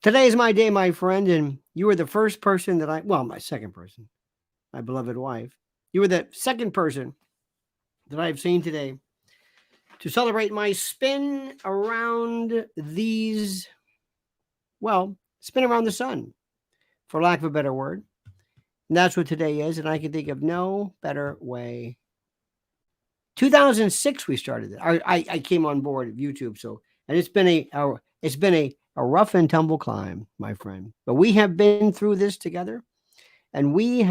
Today is my day, my friend, and you were the first person that my second person, my beloved wife. You were the second person that I've seen today to celebrate my spin around spin around the sun, for lack of a better word. And that's what today is, and I can think of no better way. 2006 we started it. I came on board of YouTube, and it's been a rough and tumble climb, my friend. But we have been through this together, and we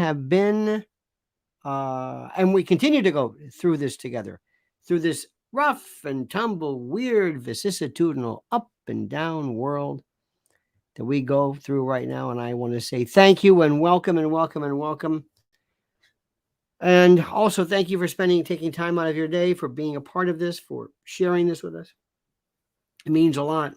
continue to go through this together, through this rough and tumble, weird, vicissitudinal, up and down world that we go through right now. And I want to say thank you and welcome and welcome and welcome. And also thank you for taking time out of your day, for being a part of this, for sharing this with us. It means a lot.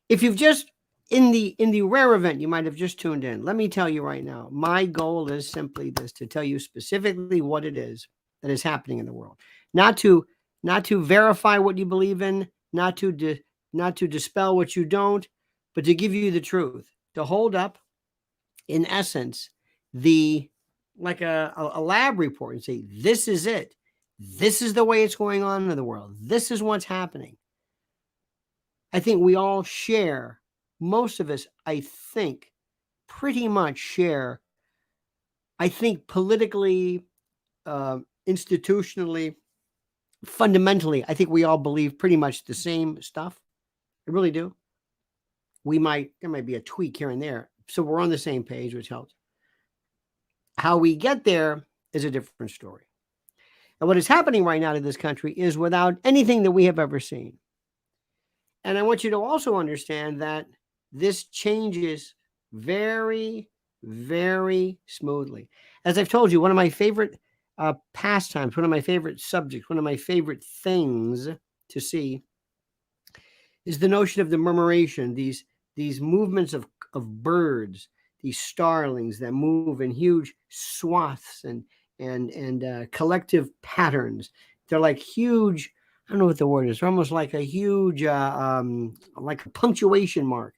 If you've just in the rare event you might have just tuned in, let me tell you right now, my goal is simply this: to tell you specifically what it is that is happening in the world. Not to verify what you believe in, not to dispel what you don't, but to give you the truth, to hold up, in essence, like a lab report and say, this is it. This is the way it's going on in the world. This is what's happening. I think we all share, most of us, I think, pretty much share, I think politically, institutionally, fundamentally, I think we all believe pretty much the same stuff. I really do. There might be a tweak here and there. So we're on the same page, which helps. How we get there is a different story. And what is happening right now to this country is without anything that we have ever seen. And I want you to also understand that this changes very, very smoothly. As I've told you, one of my favorite pastimes, one of my favorite subjects, one of my favorite things to see is the notion of the murmuration, these movements of birds, these starlings that move in huge swaths and collective patterns. They're like huge, I don't know what the word is. They're almost like a huge, like a punctuation mark.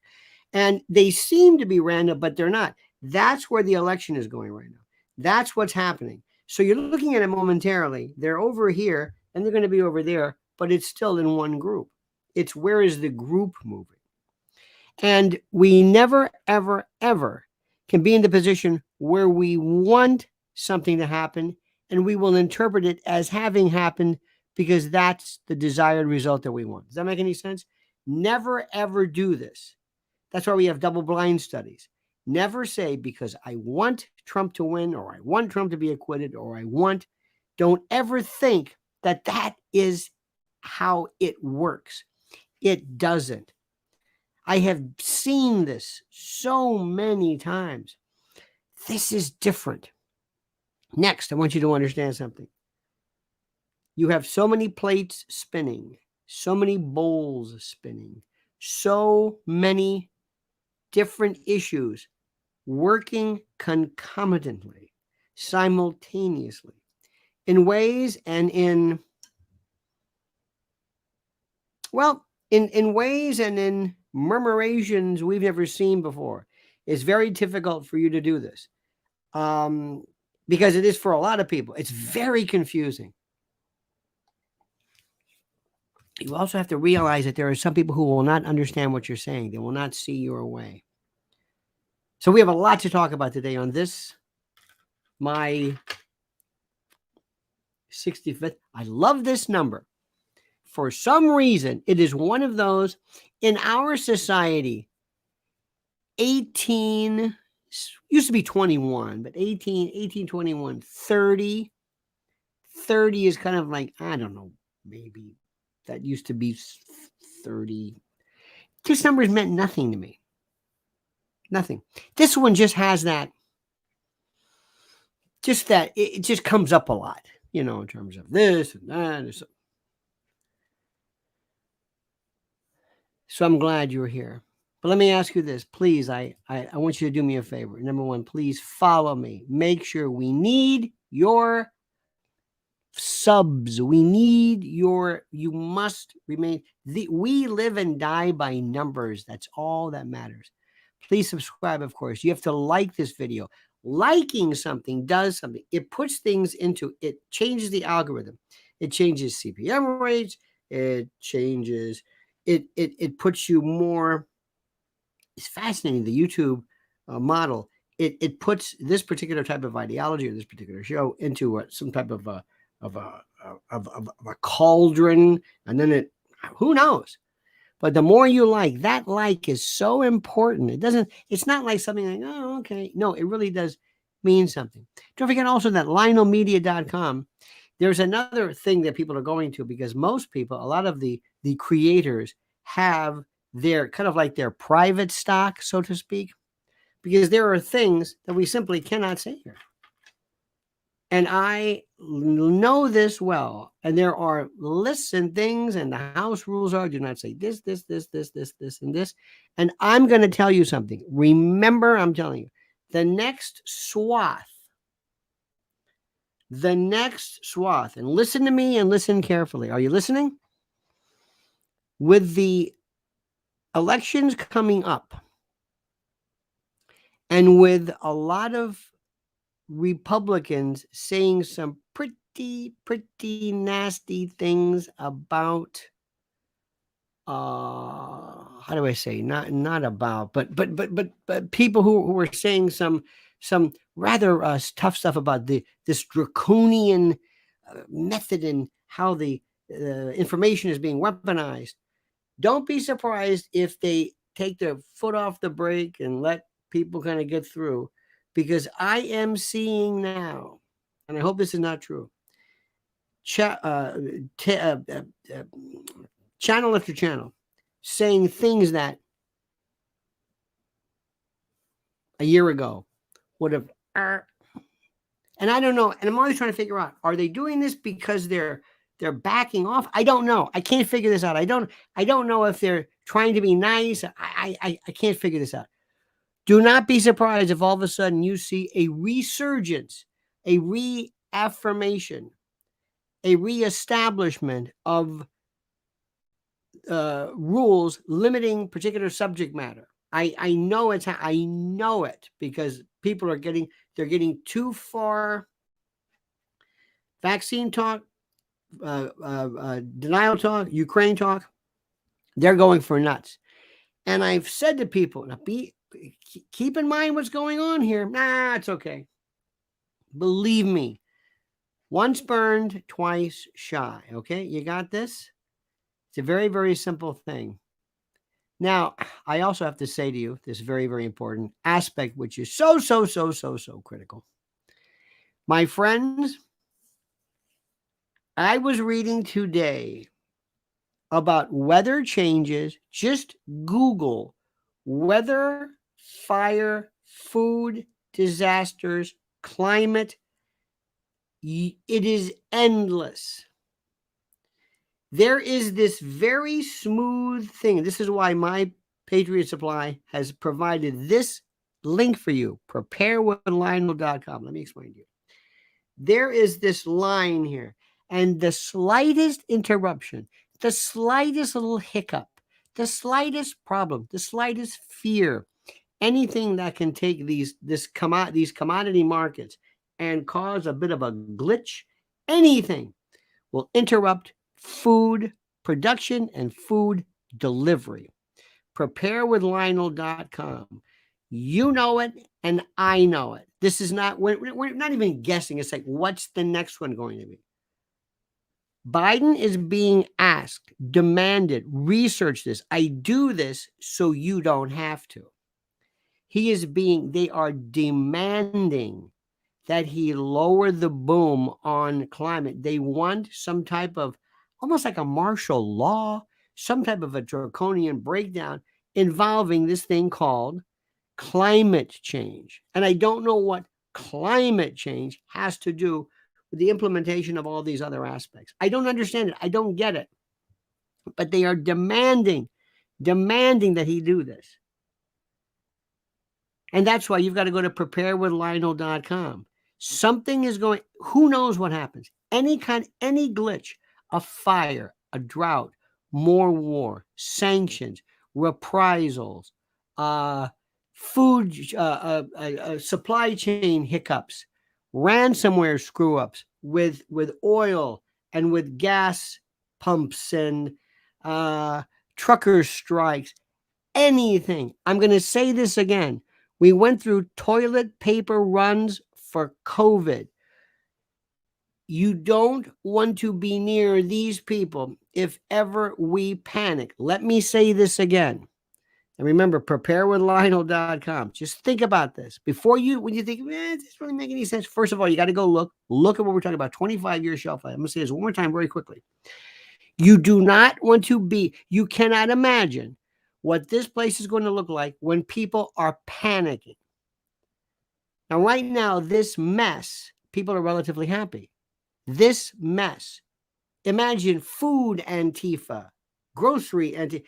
And they seem to be random, but they're not. That's where the election is going right now. That's what's happening. So you're looking at it momentarily. They're over here and they're going to be over there, but it's still in one group. It's where is the group moving? And we never, ever, ever can be in the position where we want something to happen and we will interpret it as having happened because that's the desired result that we want. Does that make any sense? Never, ever do this. That's why we have double-blind studies. Never say, because I want Trump to win, or I want Trump to be acquitted, or don't ever think that that is how it works. It doesn't. I have seen this so many times. This is different. Next, I want you to understand something. You have so many plates spinning, so many bowls spinning, so many different issues working concomitantly, simultaneously, in ways and in ways and in murmurations we've never seen before. It's very difficult for you to do this because it is for a lot of people. It's very confusing. You also have to realize that there are some people who will not understand what you're saying. They will not see your way. So we have a lot to talk about today on this, my 65th. I love this number. For some reason, it is one of those in our society. 18 used to be 21, but 18, 21, 30. 30 is kind of like, I don't know, maybe that used to be 30. This number meant nothing to me. Nothing. This one just has that, it just comes up a lot, in terms of this and that. So I'm glad you're here. But let me ask you this, please. I want you to do me a favor. Number one, please follow me. Make sure we need your subs. We need you must remain. We live and die by numbers. That's all that matters. Please subscribe, of course. You have to like this video. Liking something does something. It puts things it changes the algorithm. It changes CPM rates. It changes, it puts you more. It's fascinating, the YouTube model. It puts this particular type of ideology or this particular show into some type of a cauldron, and then who knows? But the more you like, that like is so important. It's not like something like, oh, okay. No, it really does mean something. Don't forget also that lionelmedia.com. There's another thing that people are going to, because most people, a lot of the creators have their kind of like their private stock, so to speak, because there are things that we simply cannot say here. And I know this well. And there are lists and things, and the house rules are do not say this, and this. And I'm going to tell you something. Remember, I'm telling you, the next swath, and listen to me and listen carefully. Are you listening? With the elections coming up, and with a lot of Republicans saying some pretty nasty things about how do I say, not about, but people who were saying some rather tough stuff about this draconian method and how the information is being weaponized. Don't be surprised if they take their foot off the brake and let people kind of get through, because I am seeing now, and I hope this is not true, channel after channel saying things that a year ago would have, and I don't know, and I'm always trying to figure out, are they doing this because they're backing off? I don't know. I can't figure this out. I don't know if they're trying to be nice. I can't figure this out. Do not be surprised if all of a sudden you see a resurgence, a reaffirmation, a reestablishment of rules limiting particular subject matter. I know I know it, because people are getting too far. Vaccine talk, denial talk, Ukraine talk, they're going for nuts. And I've said to people, now keep in mind what's going on here. Nah, it's okay. Believe me, once burned, twice shy. Okay, you got this? It's a very, very simple thing. Now, I also have to say to you this very, very important aspect, which is so critical. My friends, I was reading today about weather changes. Just Google weather, fire, food, disasters, climate. It is endless. There is this very smooth thing. This is why My Patriot Supply has provided this link for you. Preparewithlionel.com. Let me explain to you. There is this line here, and the slightest interruption, the slightest little hiccup, the slightest problem, the slightest fear, anything that can take these commodity markets and cause a bit of a glitch, anything will interrupt food production and food delivery. Preparewithlionel.com. You know it, and I know it. This is not, we're not even guessing. It's like, what's the next one going to be? Biden is being asked, demanded, research this. I do this so you don't have to. They are demanding that he lower the boom on climate. They want some type of, almost like a martial law, some type of a draconian breakdown involving this thing called climate change. And I don't know what climate change has to do with the implementation of all these other aspects. I don't understand it. I don't get it. But they are demanding that he do this. And that's why you've got to go to preparewithlionel.com. Something is going, who knows what happens? any glitch, a fire, a drought, more war, sanctions, reprisals, food, supply chain hiccups, ransomware screw ups with oil and with gas pumps and truckers strikes, anything. I'm going to say this again. We went through toilet paper runs for COVID. You don't want to be near these people if ever we panic. Let me say this again. And remember, preparewithlionel.com. Just think about this. Before you, when you think, does this really make any sense? First of all, you got to go look at what we're talking about, 25-year shelf life. I'm going to say this one more time very quickly. You do not want to be, you cannot imagine what this place is going to look like when people are panicking. Now, right now, this mess, people are relatively happy. This mess. Imagine food Antifa, grocery Antifa.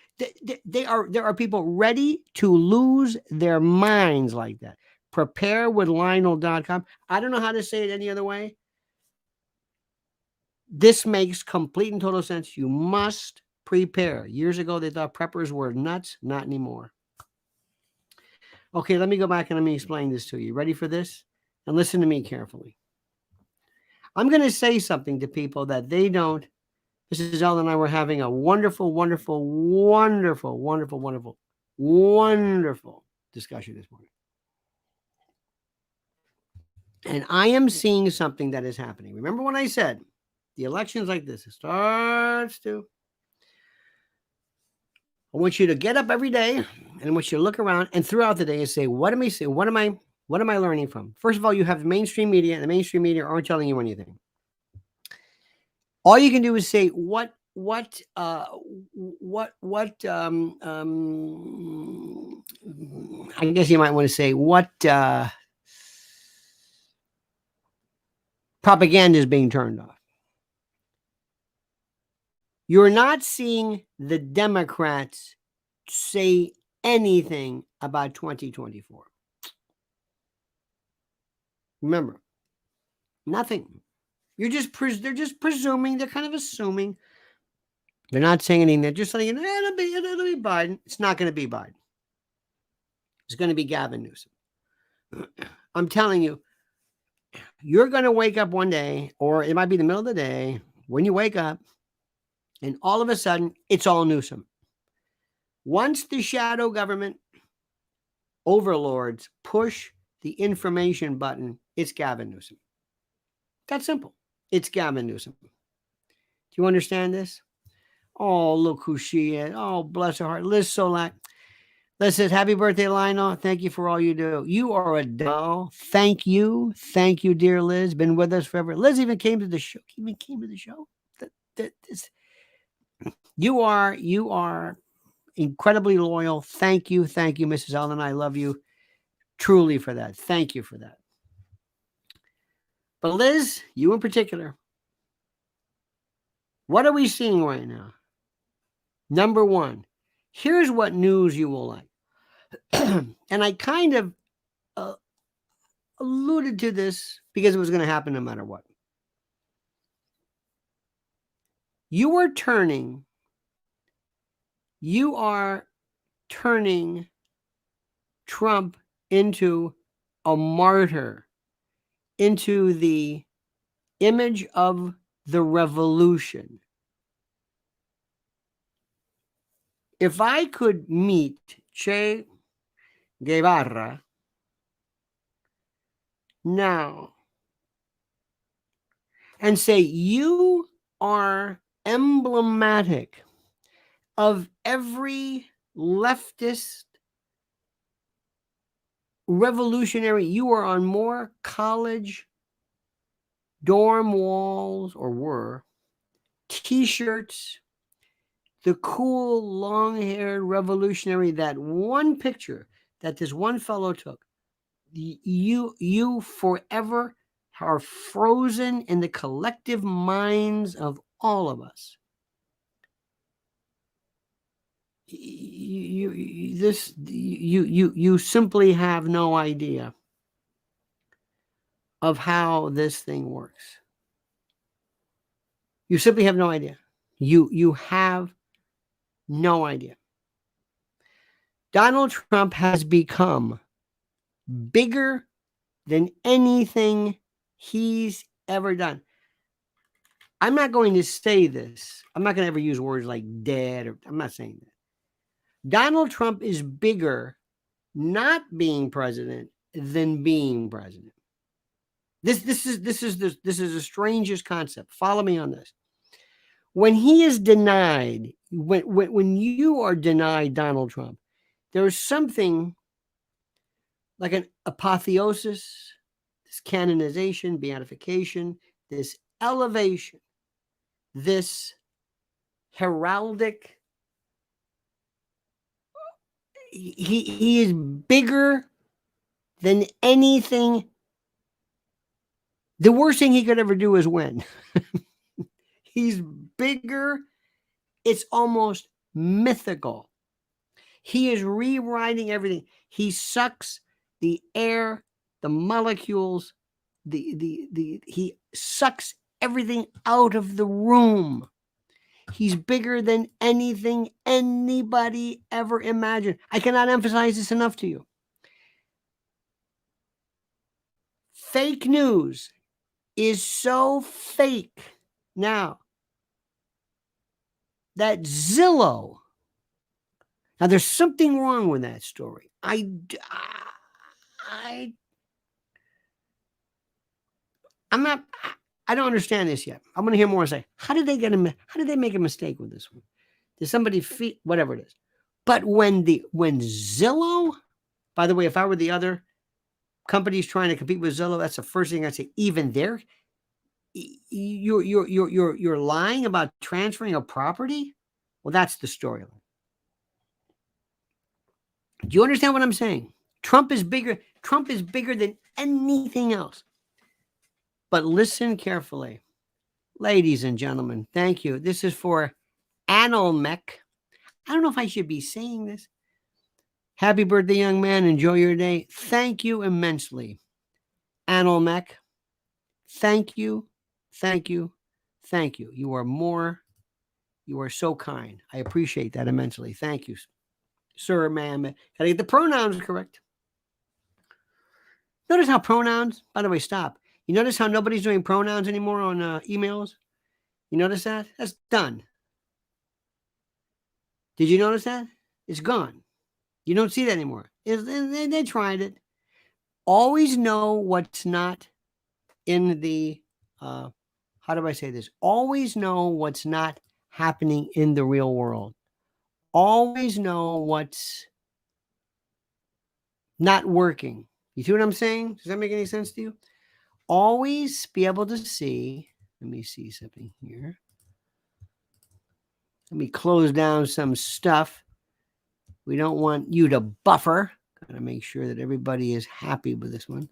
There are people ready to lose their minds like that. Preparewithlionel.com. I don't know how to say it any other way. This makes complete and total sense. You must prepare. Years ago, they thought preppers were nuts. Not anymore. Okay, let me go back and let me explain this to you. Ready for this? And listen to me carefully. I'm going to say something to people that they don't. Mrs. Ellen and I were having a wonderful, wonderful, wonderful, wonderful, wonderful, wonderful discussion this morning. And I am seeing something that is happening. Remember when I said the elections like this, it starts to. I want you to get up every day and I want you to look around and throughout the day and say, what am I seeing? What am I learning from? First of all, you have mainstream media, and the mainstream media aren't telling you anything. All you can do is say, I guess you might want to say, what propaganda is being turned off. You're not seeing the Democrats say anything about 2024. Remember, nothing. They're just presuming. They're kind of assuming. They're not saying anything. They're just saying, it'll be Biden. It's not going to be Biden. It's going to be Gavin Newsom. I'm telling you, you're going to wake up one day, or it might be the middle of the day, when you wake up, and all of a sudden, it's all Newsom. Once the shadow government overlords push the information button, it's Gavin Newsom. That's simple. It's Gavin Newsom. Do you understand this? Oh, look who she is. Oh, bless her heart. Liz Solak. Liz says, happy birthday, Lionel. Thank you for all you do. You are a doll. Thank you. Thank you, dear Liz. Been with us forever. Liz even came to the show. You are incredibly loyal. Thank you. Thank you, Mrs. Ellen. I love you truly for that. Thank you for that. But Liz, you in particular, what are we seeing right now? Number one, here's what news you will like. And I kind of alluded to this because it was going to happen no matter what. You are turning Trump into a martyr, into the image of the revolution. If I could meet Che Guevara now and say, you are emblematic of every leftist revolutionary. You are on more college dorm walls, or were, t-shirts, the cool long-haired revolutionary, that one picture that this one fellow took. You forever are frozen in the collective minds of all of us. You simply have no idea of how this thing works. You simply have no idea. You have no idea. Donald Trump has become bigger than anything he's ever done. I'm not going to say this. I'm not going to ever use words like dead, or I'm not saying that. Donald Trump is bigger not being president than being president. This is the strangest concept. Follow me on this. When he is denied, when you are denied Donald Trump, there's something like an apotheosis, this canonization, beatification, this elevation, this heraldic. He is bigger than anything. The worst thing he could ever do is win. He's bigger. It's almost mythical. He is rewriting everything. He sucks the air, the molecules, he sucks everything out of the room. He's bigger than anything anybody ever imagined. I cannot emphasize this enough to you. Fake news is so fake now that Zillow. Now, there's something wrong with that story. I'm not. I don't understand this yet. I'm going to hear more and say, how did they make a mistake with this one? Did somebody whatever it is? But when Zillow, by the way, if I were the other companies trying to compete with Zillow, that's the first thing I'd say. Even there, you're lying about transferring a property. Well, that's the storyline. Do you understand what I'm saying? Trump is bigger. Trump is bigger than anything else. But listen carefully. Ladies and gentlemen, thank you. This is for Analmec. I don't know if I should be saying this. Happy birthday, young man. Enjoy your day. Thank you immensely. Analmec. Thank you. Thank you. Thank you. You are so kind. I appreciate that immensely. Thank you, sir, ma'am. Gotta get the pronouns correct. Notice how pronouns, by the way, stop. You notice how nobody's doing pronouns anymore on emails? You notice that? That's done. Did you notice that? It's gone. You don't see that anymore. They tried it. Always know what's not in the, how do I say this? Always know what's not happening in the real world. Always know what's not working. You see what I'm saying? Does that make any sense to you? Always be able to see. Let me see something here. Let me close down some stuff. We don't want you to buffer. Got to make sure that everybody is happy with this one.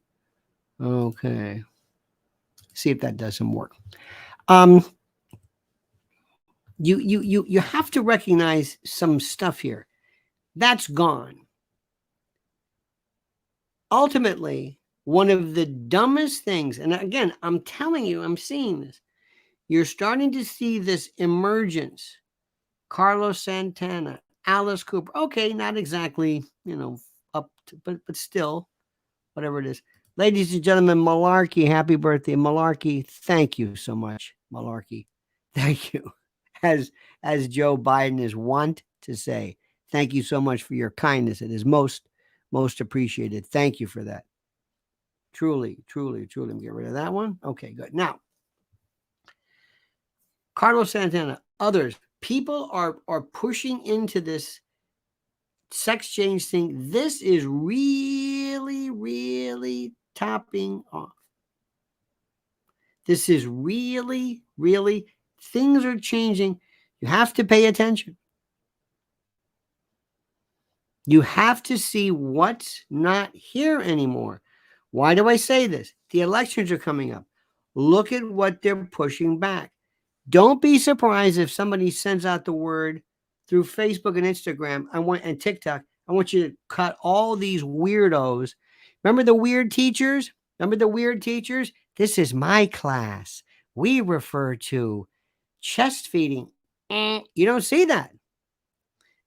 Okay. See if that does some work. You have to recognize some stuff here. That's gone. Ultimately, one of the dumbest things, and again, I'm telling you, I'm seeing this. You're starting to see this emergence. Carlos Santana, Alice Cooper. Okay, not exactly, up to, but still, whatever it is. Ladies and gentlemen, Malarkey, happy birthday. Malarkey, thank you so much. Malarkey, thank you. As Joe Biden is wont to say, thank you so much for your kindness. It is most appreciated. Thank you for that. Truly. Let me get rid of that one. Okay, good. Now, Carlos Santana, others, people are pushing into this sex change thing. This is really topping off. This is really, things are changing. You have to pay attention. You have to see what's not here anymore. Why do I say this? The elections are coming up. Look at what they're pushing back. Don't be surprised if somebody sends out the word through Facebook and Instagram and TikTok. I want you to cut all these weirdos. Remember the weird teachers? This is my class. We refer to Chest feeding. You don't see that.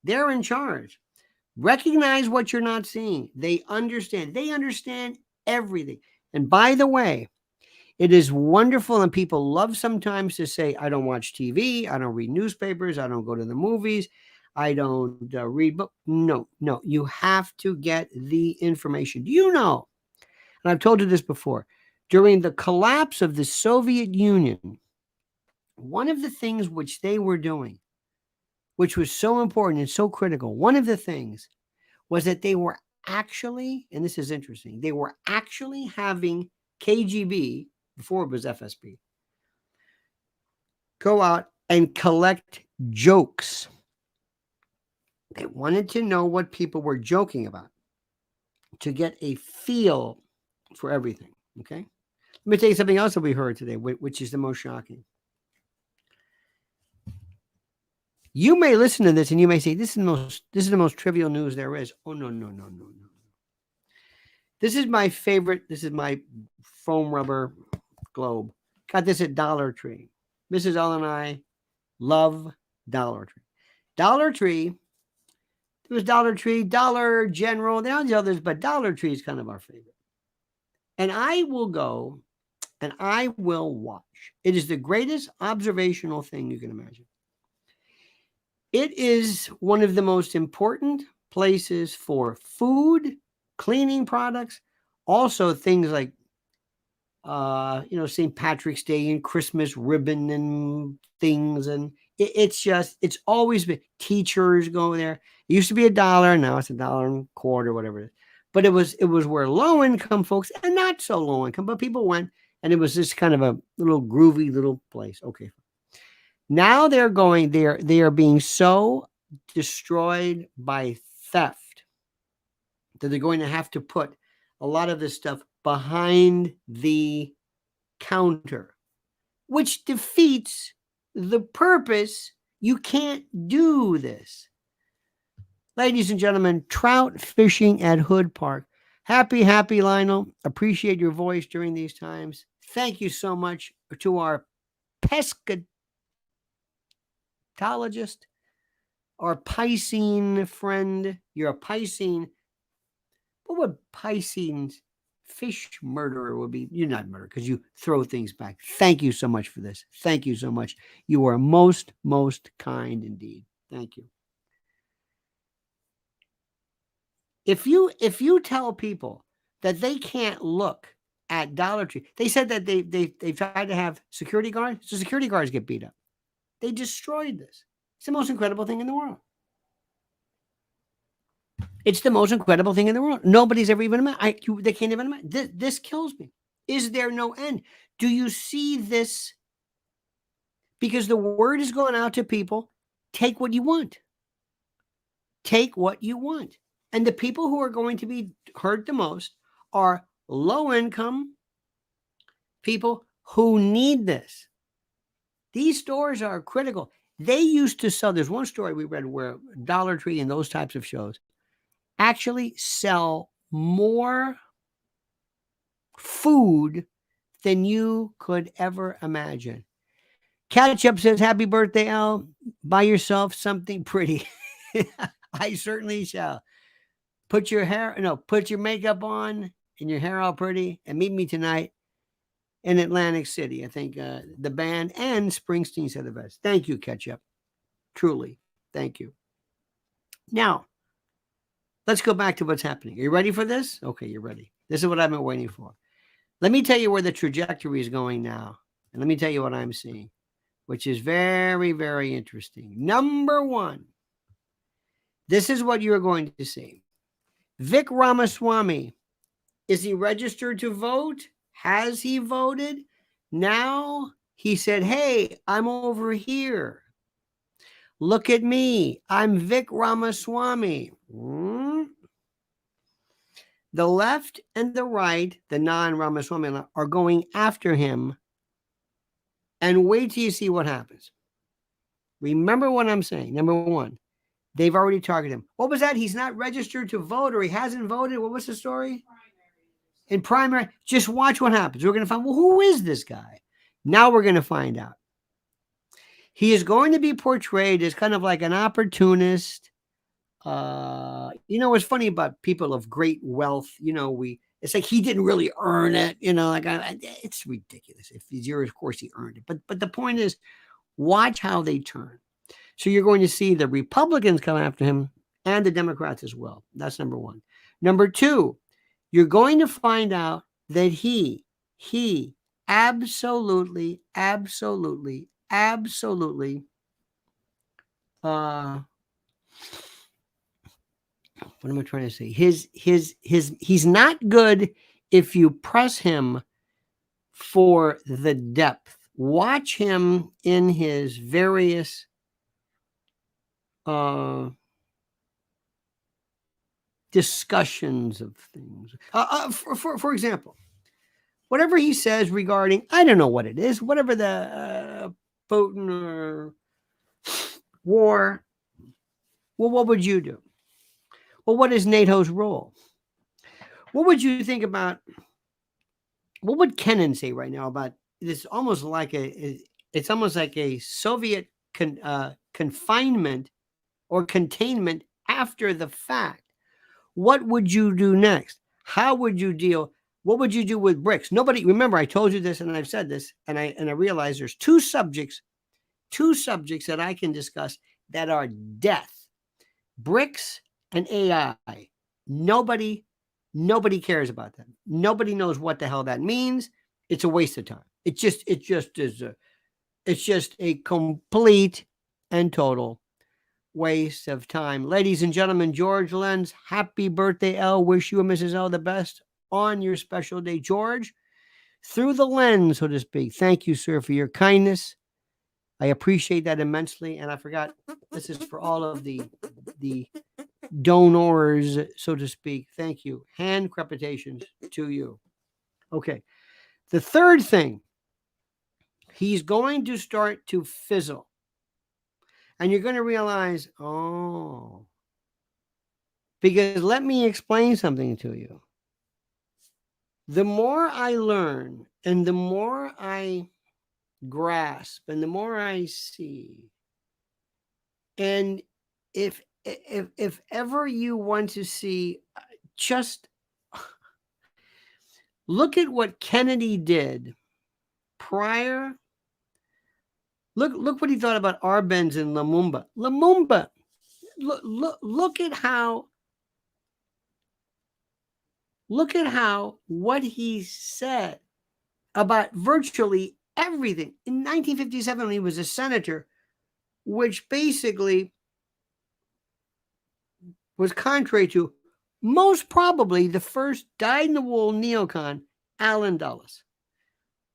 They're in charge. Recognize what you're not seeing. They understand. They understand everything. And by the way, it is wonderful, and people love sometimes to say, I don't watch TV, I don't read newspapers, I don't go to the movies, I don't read books. No, you have to get the information. Do you know, and I've told you this before, during the collapse of the Soviet Union, one of the things which they were doing, which was so important and so critical, one of the things was that they were actually, and this is interesting, they were actually having KGB, before it was FSB, go out and collect jokes. They wanted to know what people were joking about to get a feel for everything. Okay. Let me tell you something else that we heard today, which is the most shocking. You may listen to this and you may say, this is the most trivial news there is. Oh, no. This is my favorite. This is my foam rubber globe. Got this at Dollar Tree. Mrs. L and I love Dollar Tree. Dollar Tree, there was Dollar Tree, Dollar General, there are the others, but Dollar Tree is kind of our favorite. And I will go and I will watch. It is the greatest observational thing you can imagine. It is one of the most important places for food, cleaning products, also things like St. Patrick's Day and Christmas ribbon and things. And it's always been, teachers go there. It used to be $1. Now it's $1.25, whatever it is. But it was where low income folks, and not so low income, but people went, and it was just kind of a little groovy little place. Okay. Now they are being so destroyed by theft that they're going to have to put a lot of this stuff behind the counter, which defeats the purpose. You can't do this. Ladies and gentlemen, trout fishing at Hood Park. Happy, Lionel. Appreciate your voice during these times. Thank you so much to our pescatologist, our Piscine friend. You're a Piscine. What would Piscine's fish murderer would be? You're not murderer because you throw things back. Thank you so much for this. Thank you so much. You are most kind indeed. Thank you. If you tell people that they can't look at Dollar Tree, they said that they tried to have security guards, so security guards get beat up. They destroyed this. It's the most incredible thing in the world. It's the most incredible thing in the world. Nobody's ever even imagined. They can't even imagine. This kills me. Is there no end? Do you see this? Because the word is going out to people. Take what you want. Take what you want. And the people who are going to be hurt the most are low income people who need this. These stores are critical. They used to sell. There's one story we read where Dollar Tree and those types of shows actually sell more food than you could ever imagine. Ketchup says, happy birthday, Al. Buy yourself something pretty. I certainly shall. Put your makeup on and your hair all pretty and meet me tonight in Atlantic City. I think the band and Springsteen said the best. Thank you, Ketchup. Truly. Thank you. Now, let's go back to what's happening. Are you ready for this? Okay, you're ready. This is what I've been waiting for. Let me tell you where the trajectory is going now. And let me tell you what I'm seeing, which is very, very interesting. Number one, this is what you're going to see. Vic Ramaswamy, is he registered to vote? Has he voted? Now he said, hey, I'm over here. Look at me. I'm Vic Ramaswamy. The left and the right, the non-Ramaswamy, are going after him. And wait till you see what happens. Remember what I'm saying. Number one, they've already targeted him. What was that? He's not registered to vote, or he hasn't voted. What was the story? In primary. Just watch what happens. We're going to find, well, who is this guy? Now we're going to find out. He is going to be portrayed as kind of like an opportunist. What's funny about people of great wealth, it's like he didn't really earn it, like it's ridiculous. If he's here, of course he earned it. But the point is, watch how they turn. So you're going to see the Republicans come after him and the Democrats as well. That's number one. Number two, you're going to find out that he absolutely, what am I trying to say? He's not good if you press him for the depth. Watch him in his various discussions of things. For example, whatever he says regarding, I don't know what it is, whatever the Putin or war, well, what would you do? Well, what is NATO's role? What would you think about, what would Kennan say right now about this? It's almost like a Soviet confinement or containment after the fact. What would you do next? How would you deal? What would you do with BRICS? Nobody, remember, I told you this and I've said this, and I realize there's two subjects that I can discuss that are death: BRICS and AI. Nobody cares about them. Nobody knows what the hell that means. It's a waste of time. It's just a complete and total waste of time. Ladies and gentlemen, George Lenz, happy birthday, L. Wish you and Mrs. L the best on your special day. George, through the lens, so to speak, thank you, sir, for your kindness. I appreciate that immensely. And I forgot, this is for all of the donors, so to speak. Thank you. Hand crepitations to you. Okay. The third thing, he's going to start to fizzle. And you're going to realize, because let me explain something to you. The more I learn and the more I grasp and the more I see, and if ever you want to see, just look at what Kennedy did prior. Look what he thought about Arbenz and Lumumba. Look at how what he said about virtually everything in 1957 when he was a senator, which basically was contrary to most probably the first dyed-in-the-wool neocon, Alan Dulles.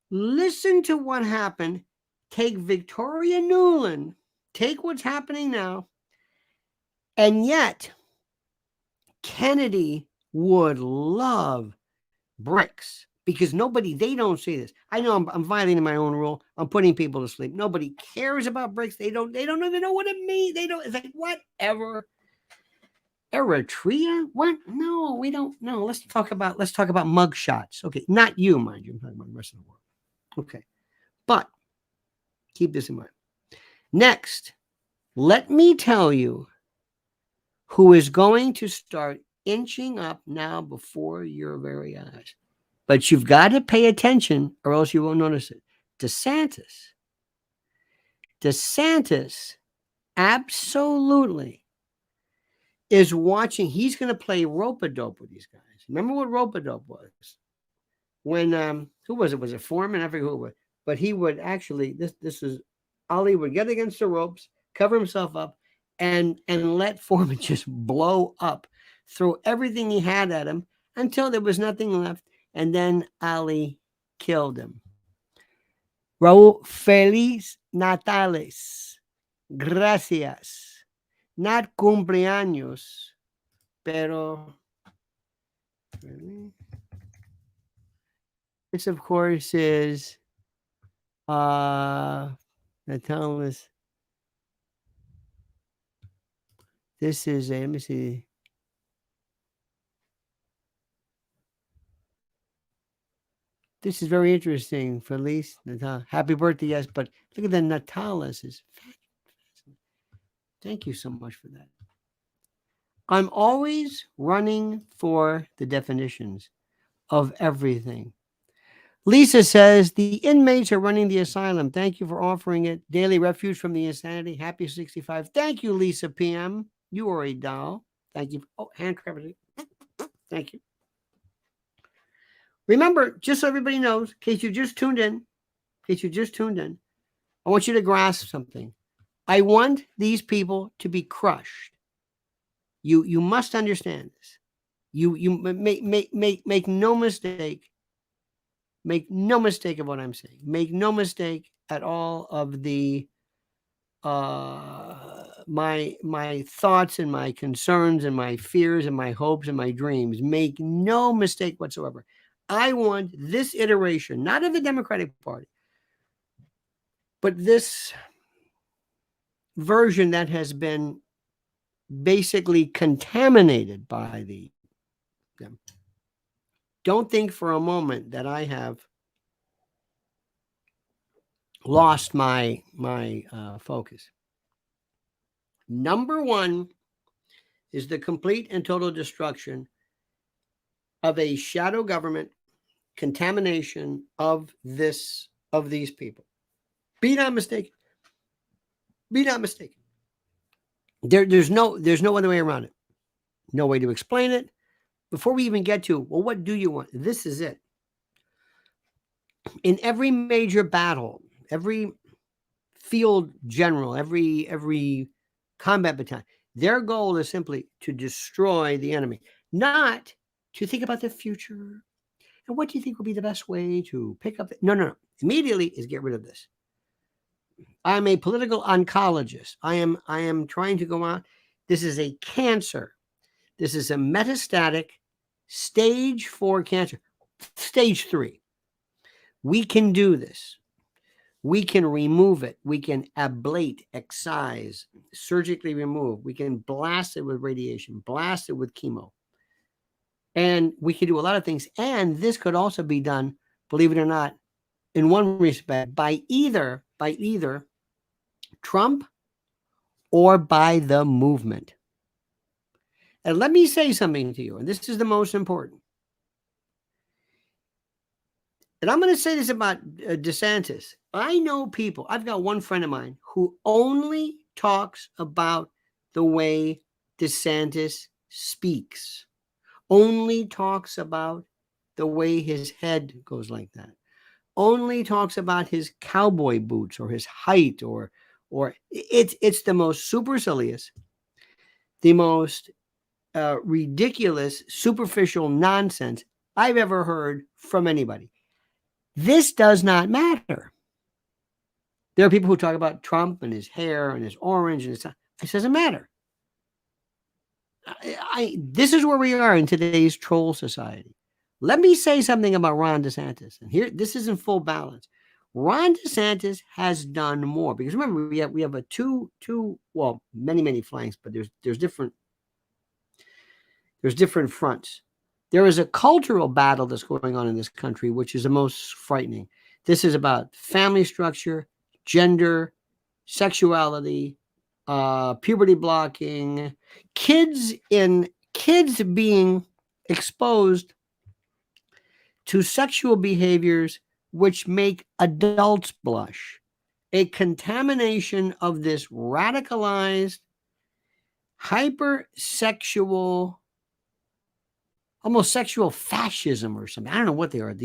Listen to what happened. Take Victoria Nuland, take what's happening now, and yet Kennedy would love BRICS because they don't see this. I know I'm violating my own rule. I'm putting people to sleep. Nobody cares about BRICS. They don't even know what it means. It's like, whatever. Eritrea? What? No, we don't know. Let's talk about mugshots. Okay, not you, mind you. I'm talking about the rest of the world. Okay. But keep this in mind. Next, let me tell you who is going to start inching up now before your very eyes. But you've got to pay attention or else you won't notice it. DeSantis absolutely is watching. He's going to play rope-a-dope with these guys. Remember what rope-a-dope was? When, who was it? Was it Foreman? I forget who it was. But he would actually, this is, Ali would get against the ropes, cover himself up, and let Foreman just blow up, throw everything he had at him until there was nothing left. And then Ali killed him. Raul, Feliz Natales. Gracias. Not cumpleaños, pero this, of course, is Natales. This is let me see. This is very interesting, Felice. Happy birthday, yes. But look at the Natalis. Thank you so much for that. I'm always running for the definitions of everything. Lisa says the inmates are running the asylum. Thank you for offering it. Daily refuge from the insanity. Happy 65. Thank you, Lisa PM. You are a doll. Thank you. Oh, handcrafted. Thank you. Remember, just so everybody knows, in case you just tuned in, I want you to grasp something. I want these people to be crushed. You must understand this. You make no mistake. Make no mistake of what I'm saying. Make no mistake at all of the my thoughts and my concerns and my fears and my hopes and my dreams. Make no mistake whatsoever. I want this iteration, not of the Democratic Party, but this version that has been basically contaminated by them. Don't think for a moment that I have lost my focus. Number one is the complete and total destruction of a shadow government, contamination of these people. Be not mistaken. Be not mistaken. There's no other way around it. No way to explain it. Before we even get to, well, what do you want? This is it. In every major battle, every field general, every combat battalion, their goal is simply to destroy the enemy, not to think about the future. And what do you think will be the best way to pick up? No. Immediately is get rid of this. I am a political oncologist. I am trying to go out. This is a cancer. This is a metastatic stage 4 cancer. Stage 3. We can do this. We can remove it. We can ablate, excise, surgically remove. We can blast it with radiation, blast it with chemo. And we can do a lot of things. And this could also be done, believe it or not, in one respect, by either Trump or by the movement. And let me say something to you, and this is the most important. And I'm going to say this about DeSantis. I know people, I've got one friend of mine who only talks about the way DeSantis speaks, only talks about the way his head goes like that, only talks about his cowboy boots or his height or it's the most supercilious, the most ridiculous, superficial nonsense I've ever heard from anybody. This does not matter. There are people who talk about Trump and his hair and his orange and his. It doesn't matter. This is where we are in today's troll society. Let me say something about Ron DeSantis. And here, this is in full balance. Ron DeSantis has done more because remember we have a two many flanks, but there's different fronts. There is a cultural battle that's going on in this country, which is the most frightening. This is about family structure, gender, sexuality, puberty blocking, kids being exposed to sexual behaviors which make adults blush. A contamination of this radicalized, hypersexual, almost sexual fascism or something. I don't know what they are.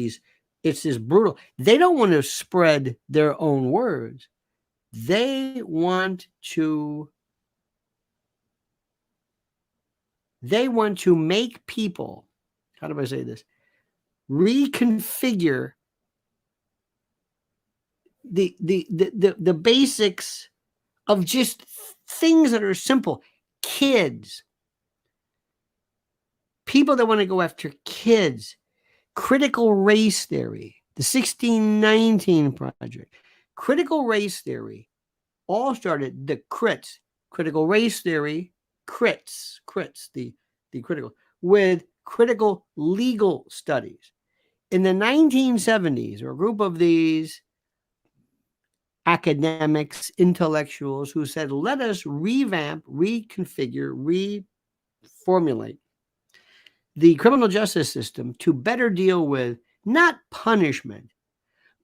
It's this brutal. They don't want to spread their own words. They want to make people, how do I say this? Reconfigure the basics of just things that are simple. Kids. People that want to go after kids. Critical race theory. The 1619 Project. Critical race theory all started, the crits. Critical race theory, crits, the critical, with critical legal studies. In the 1970s, or a group of these academics, intellectuals who said, let us revamp, reconfigure, reformulate the criminal justice system to better deal with not punishment,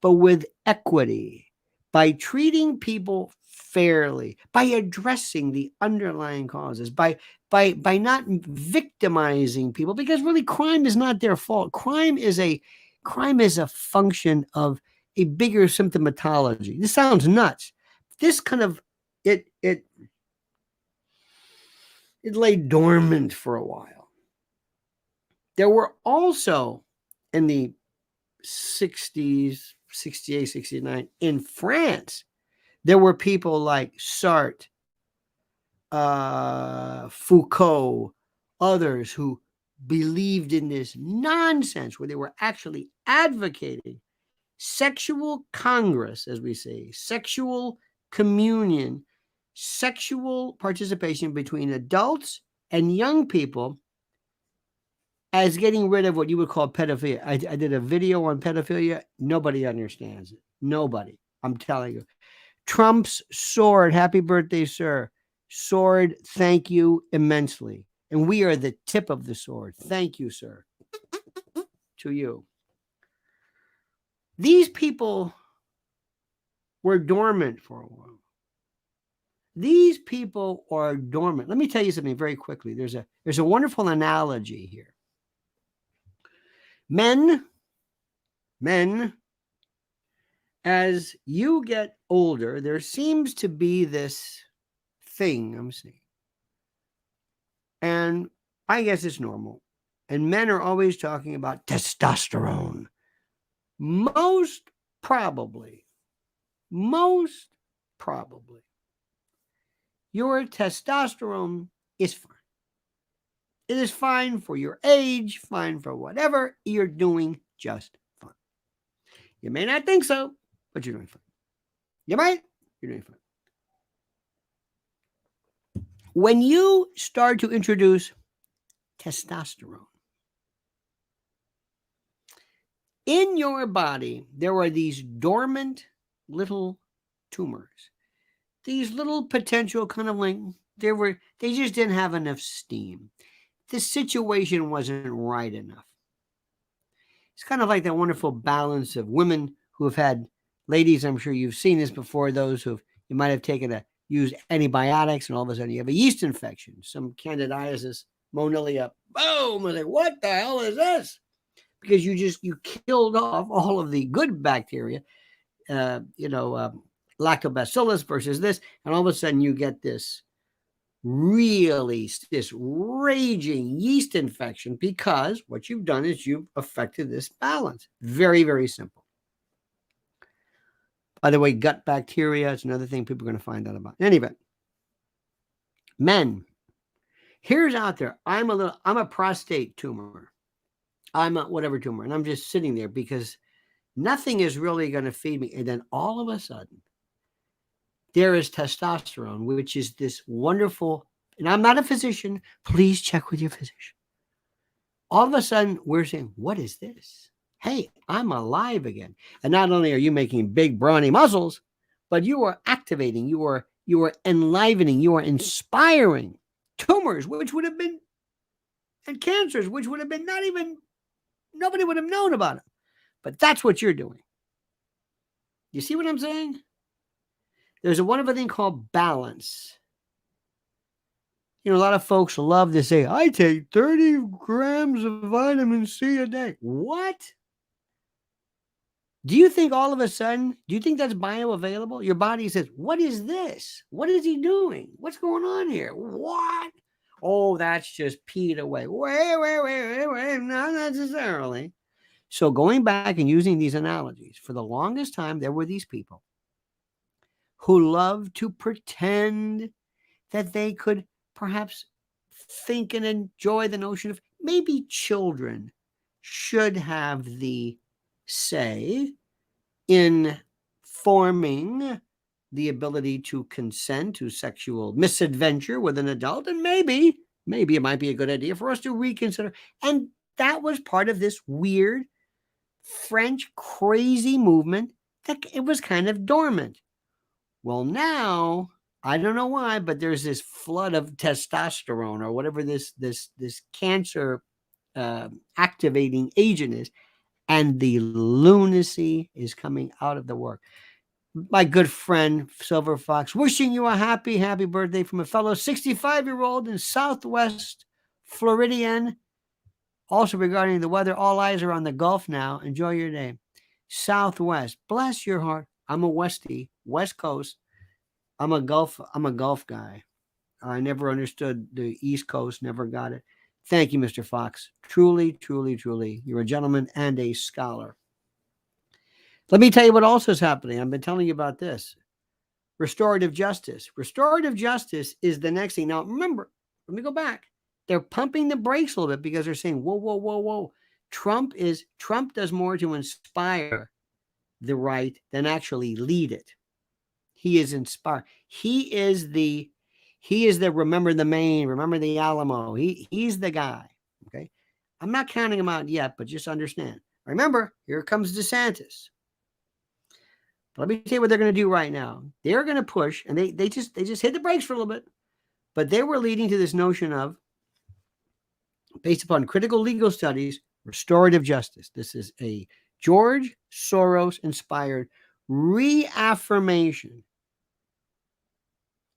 but with equity, by treating people fairly, by addressing the underlying causes, by not victimizing people, because really crime is not their fault. Crime is a function of a bigger symptomatology. This sounds nuts. This kind of it lay dormant for a while. There were also in the 60s, 68, 69, in France, there were people like Sartre, Foucault, others who believed in this nonsense where they were actually advocating sexual congress, as we say, sexual communion, sexual participation between adults and young people as getting rid of what you would call pedophilia. I did a video on pedophilia. Nobody understands it. Nobody. I'm telling you. Trump's soared. Happy birthday, sir. Soared. Thank you immensely. And we are the tip of the sword. Thank you, sir. To you. These people were dormant for a while. These people are dormant. Let me tell you something very quickly. There's a wonderful analogy here. Men, as you get older, there seems to be this thing I'm seeing. And I guess it's normal. And men are always talking about testosterone. Most probably, your testosterone is fine. It is fine for your age, fine for whatever. You're doing just fine. You may not think so, but you're doing fine. You might, you're doing fine. When you start to introduce testosterone in your body, there are these dormant little tumors. These little potential kind of like, they just didn't have enough steam. The situation wasn't right enough. It's kind of like that wonderful balance of women who have had, ladies, I'm sure you've seen this before, those who you might have used antibiotics, and all of a sudden you have a yeast infection, some candidiasis, monilia, boom, and like, what the hell is this? Because you killed off all of the good bacteria, lactobacillus versus this, and all of a sudden you get this raging yeast infection, because what you've done is you've affected this balance. Very, very simple. By the way, gut bacteria is another thing people are going to find out about. In any event, men, here's out there. I'm a prostate tumor. I'm a whatever tumor, and I'm just sitting there because nothing is really going to feed me. And then all of a sudden, there is testosterone, which is this wonderful, and I'm not a physician. Please check with your physician. All of a sudden, we're saying, what is this? Hey, I'm alive again. And not only are you making big, brawny muscles, but you are activating, you are enlivening, you are inspiring tumors, which would have been, and cancers, which would have been nobody would have known about it. But that's what you're doing. You see what I'm saying? There's a wonderful thing called balance. A lot of folks love to say, I take 30 grams of vitamin C a day. What? Do you think all of a sudden, do you think that's bioavailable? Your body says, what is this? What is he doing? What's going on here? What? Oh, that's just peed away. Wait, not necessarily. So going back and using these analogies, for the longest time, there were these people who loved to pretend that they could perhaps think and enjoy the notion of maybe children should have the say in forming the ability to consent to sexual misadventure with an adult. And maybe it might be a good idea for us to reconsider. And that was part of this weird French crazy movement that it was kind of dormant. Well, now I don't know why, but there's this flood of testosterone or whatever this cancer activating agent is, and the lunacy is coming out of the work. My good friend Silver Fox, wishing you a happy birthday from a fellow 65-year-old in Southwest Floridian. Also regarding the weather, all eyes are on the Gulf now. Enjoy your day. Southwest, bless your heart. I'm a Westie, West Coast. I'm a Gulf guy. I never understood the East Coast, never got it. Thank you, Mr. Fox. Truly, truly, truly, you're a gentleman and a scholar. Let me tell you what else is happening. I've been telling you about this. Restorative justice. Restorative justice is the next thing. Now, remember, let me go back. They're pumping the brakes a little bit because they're saying, whoa, whoa, whoa, whoa. Trump does more to inspire the right than actually lead it. He is inspired. He is the remember the Maine, remember the Alamo. He's the guy. Okay. I'm not counting him out yet, but just understand. Remember, here comes DeSantis. But let me tell you what they're going to do right now. They're going to push, and they just hit the brakes for a little bit. But they were leading to this notion of, based upon critical legal studies, restorative justice. This is a George Soros inspired reaffirmation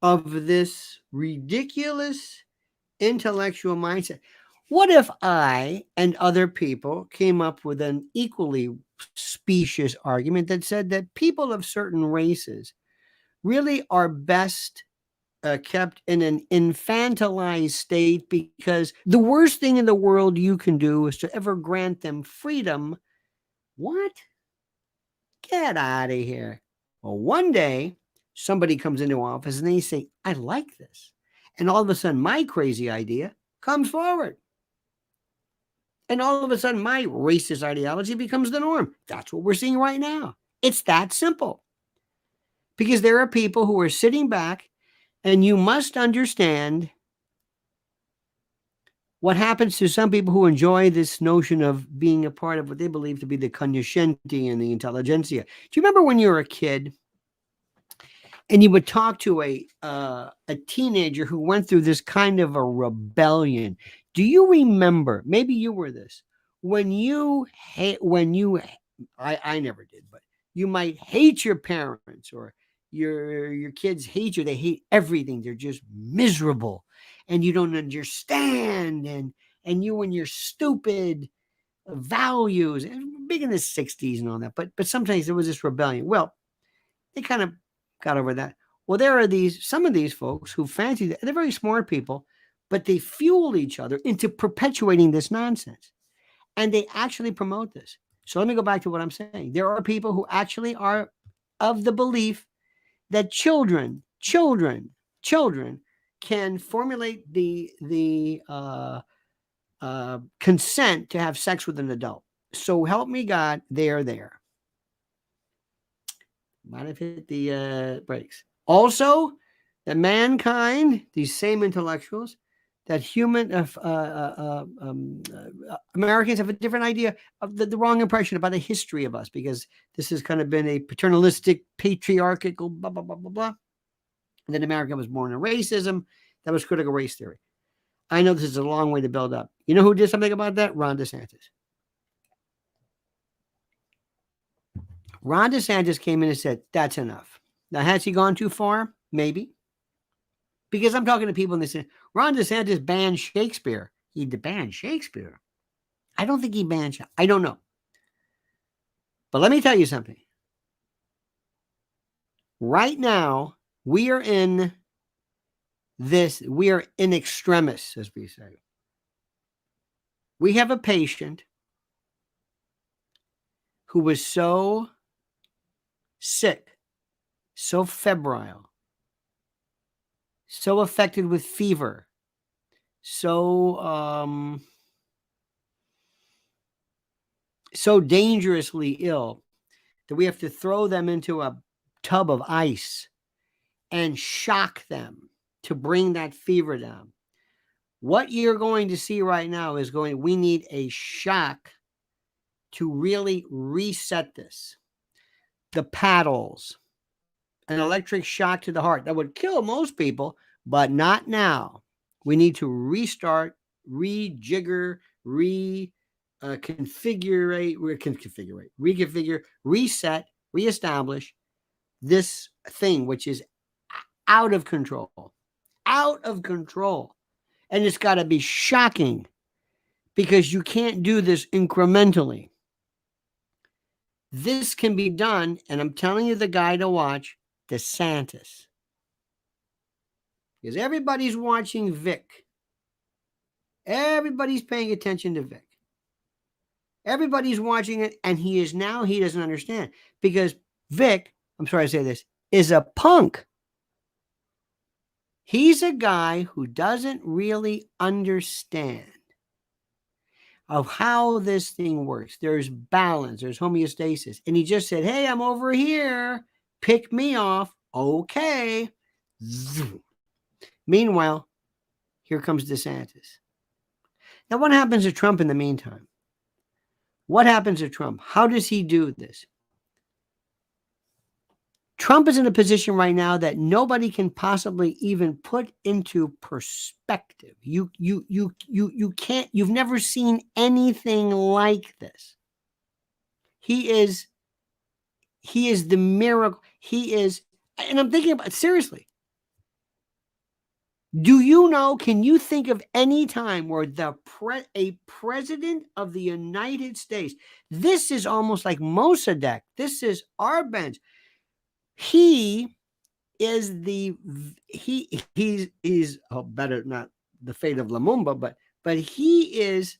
of this ridiculous intellectual mindset. What if I and other people came up with an equally specious argument that said that people of certain races really are best kept in an infantilized state, because the worst thing in the world you can do is to ever grant them freedom? What? Get out of here. Well, one day somebody comes into office and they say, I like this. And all of a sudden my crazy idea comes forward. And all of a sudden my racist ideology becomes the norm. That's what we're seeing right now. It's that simple. Because there are people who are sitting back, and you must understand what happens to some people who enjoy this notion of being a part of what they believe to be the cognoscenti and the intelligentsia. Do you remember when you were a kid and you would talk to a teenager who went through this kind of a rebellion? Do you remember, maybe you were this, I never did, but you might hate your parents, or your kids hate you. They hate everything. They're just miserable, and you don't understand, and you and your stupid values, and big in the 60s and all that. But sometimes there was this rebellion. Well, they kind of got over that. Well, there are some of these folks who fancy that. They're very smart people, but they fuel each other into perpetuating this nonsense. And they actually promote this. So let me go back to what I'm saying. There are people who actually are of the belief that children can formulate the consent to have sex with an adult. So help me God, they are there. Might have hit the brakes. Also, that mankind, these same intellectuals, that Americans have a different idea of the wrong impression about the history of us, because this has kind of been a paternalistic, patriarchal, blah, blah, blah, blah, blah. And then America was born in racism. That was critical race theory. I know this is a long way to build up. You know who did something about that? Ron DeSantis. Ron DeSantis came in and said, that's enough. Now, has he gone too far? Maybe. Because I'm talking to people and they say, Ron DeSantis banned Shakespeare. He banned Shakespeare. I don't think he banned Shakespeare. I don't know. But let me tell you something. Right now, we are in extremis, as we say. We have a patient who was so sick, so febrile, so affected with fever, so dangerously ill that we have to throw them into a tub of ice and shock them to bring that fever down. What you're going to see right now is we need a shock to really reset this. The paddles, an electric shock to the heart that would kill most people, but not now. We need to restart, rejigger, reconfigure, reset, reestablish this thing which is out of control. Out of control. And it's got to be shocking because you can't do this incrementally. This can be done, and I'm telling you the guy to watch, DeSantis. Because everybody's watching Vic. Everybody's paying attention to Vic. Everybody's watching it, and he doesn't understand. Because Vic, I'm sorry to say this, is a punk. He's a guy who doesn't really understand of how this thing works. There's balance, there's homeostasis. And he just said, hey, I'm over here. Pick me off. Okay. Meanwhile, here comes DeSantis. Now, what happens to Trump in the meantime? What happens to Trump? How does he do this? Trump is in a position right now that nobody can possibly even put into perspective. You can't, you've never seen anything like this. He is the miracle. He is, and I'm thinking about, seriously, do you know, can you think of any time where a president of the United States, this is almost like Mossadegh, this is Arbenz, he's better not the fate of Lumumba, but he is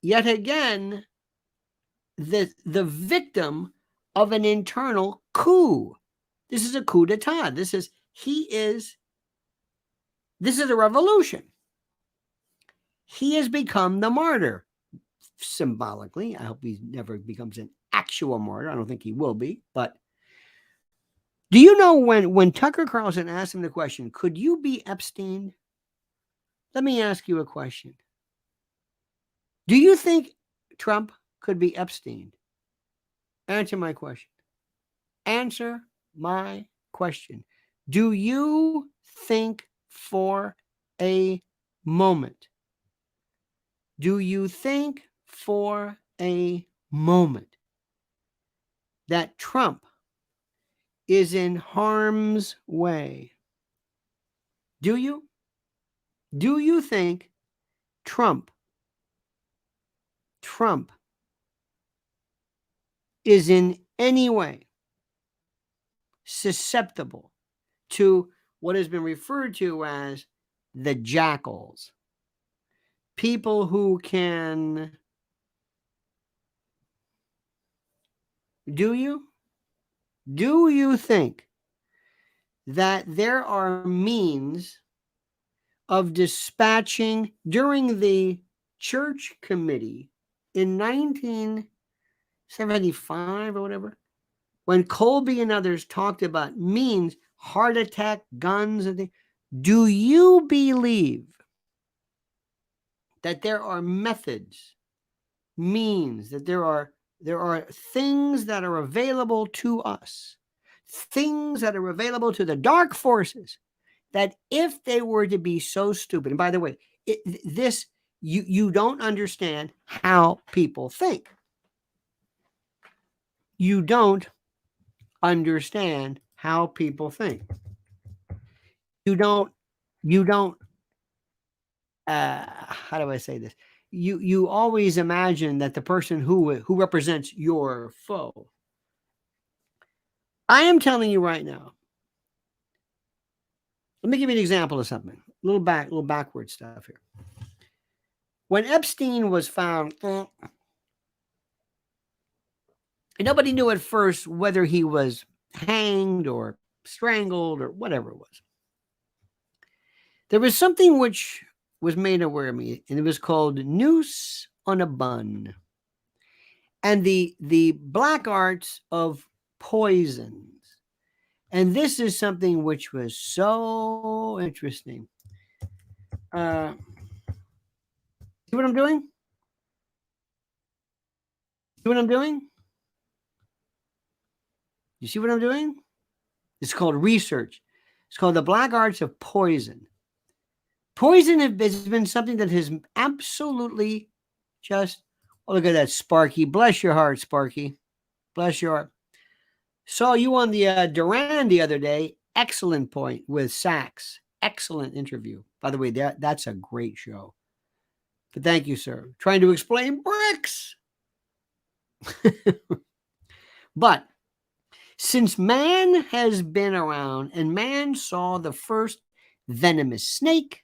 yet again the victim of an internal coup. This is a coup d'etat. This is a revolution. He has become the martyr, symbolically. I hope he never becomes an actual martyr. I don't think he will be, but do you know when Tucker Carlson asked him the question, could you be Epstein? Let me ask you a question. Do you think Trump could be Epstein? Answer my question. Answer my question. Do you think for a moment? Do you think for a moment that Trump is in harm's way? Do you? Do you think Trump is in any way susceptible to what has been referred to as the jackals? People who can... Do you? Do you think that there are means of dispatching during the church committee in 1975 or whatever, when Colby and others talked about means, heart attack, guns, and things? Do you believe that there are methods, means, that there are things that are available to us, things that are available to the dark forces, that if they were to be so stupid, and by the way, you don't understand how people think. You don't understand how people think. You don't, how do I say this? You always imagine that the person who represents your foe. I am telling you right now. Let me give you an example of something. A little backward stuff here. When Epstein was found, nobody knew at first whether he was hanged or strangled or whatever it was. There was something which was made aware of me, and it was called noose on a bun. And the black arts of poisons. And this is something which was so interesting. See what I'm doing? what I'm doing? You see what I'm doing? It's called research. It's called the black arts of poison. Poison has been something that has absolutely just, oh, look at that, Sparky. Bless your heart, Sparky. Bless your heart. Saw you on the Duran the other day. Excellent point with Sachs. Excellent interview. By the way, that's a great show. But thank you, sir. Trying to explain bricks. But since man has been around and man saw the first venomous snake,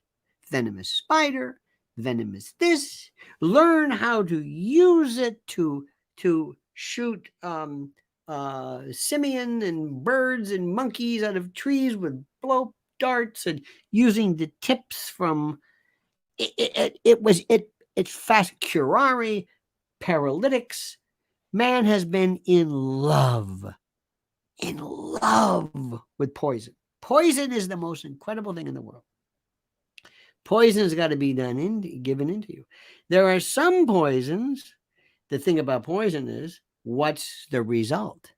venomous spider, venomous this, learn how to use it to shoot simian and birds and monkeys out of trees with blow darts, and using the tips from it's fast curare, paralytics. Man has been in love with poison. Poison is the most incredible thing in the world. Poison has got to be given into you. There are some poisons. The thing about poison is, what's the result?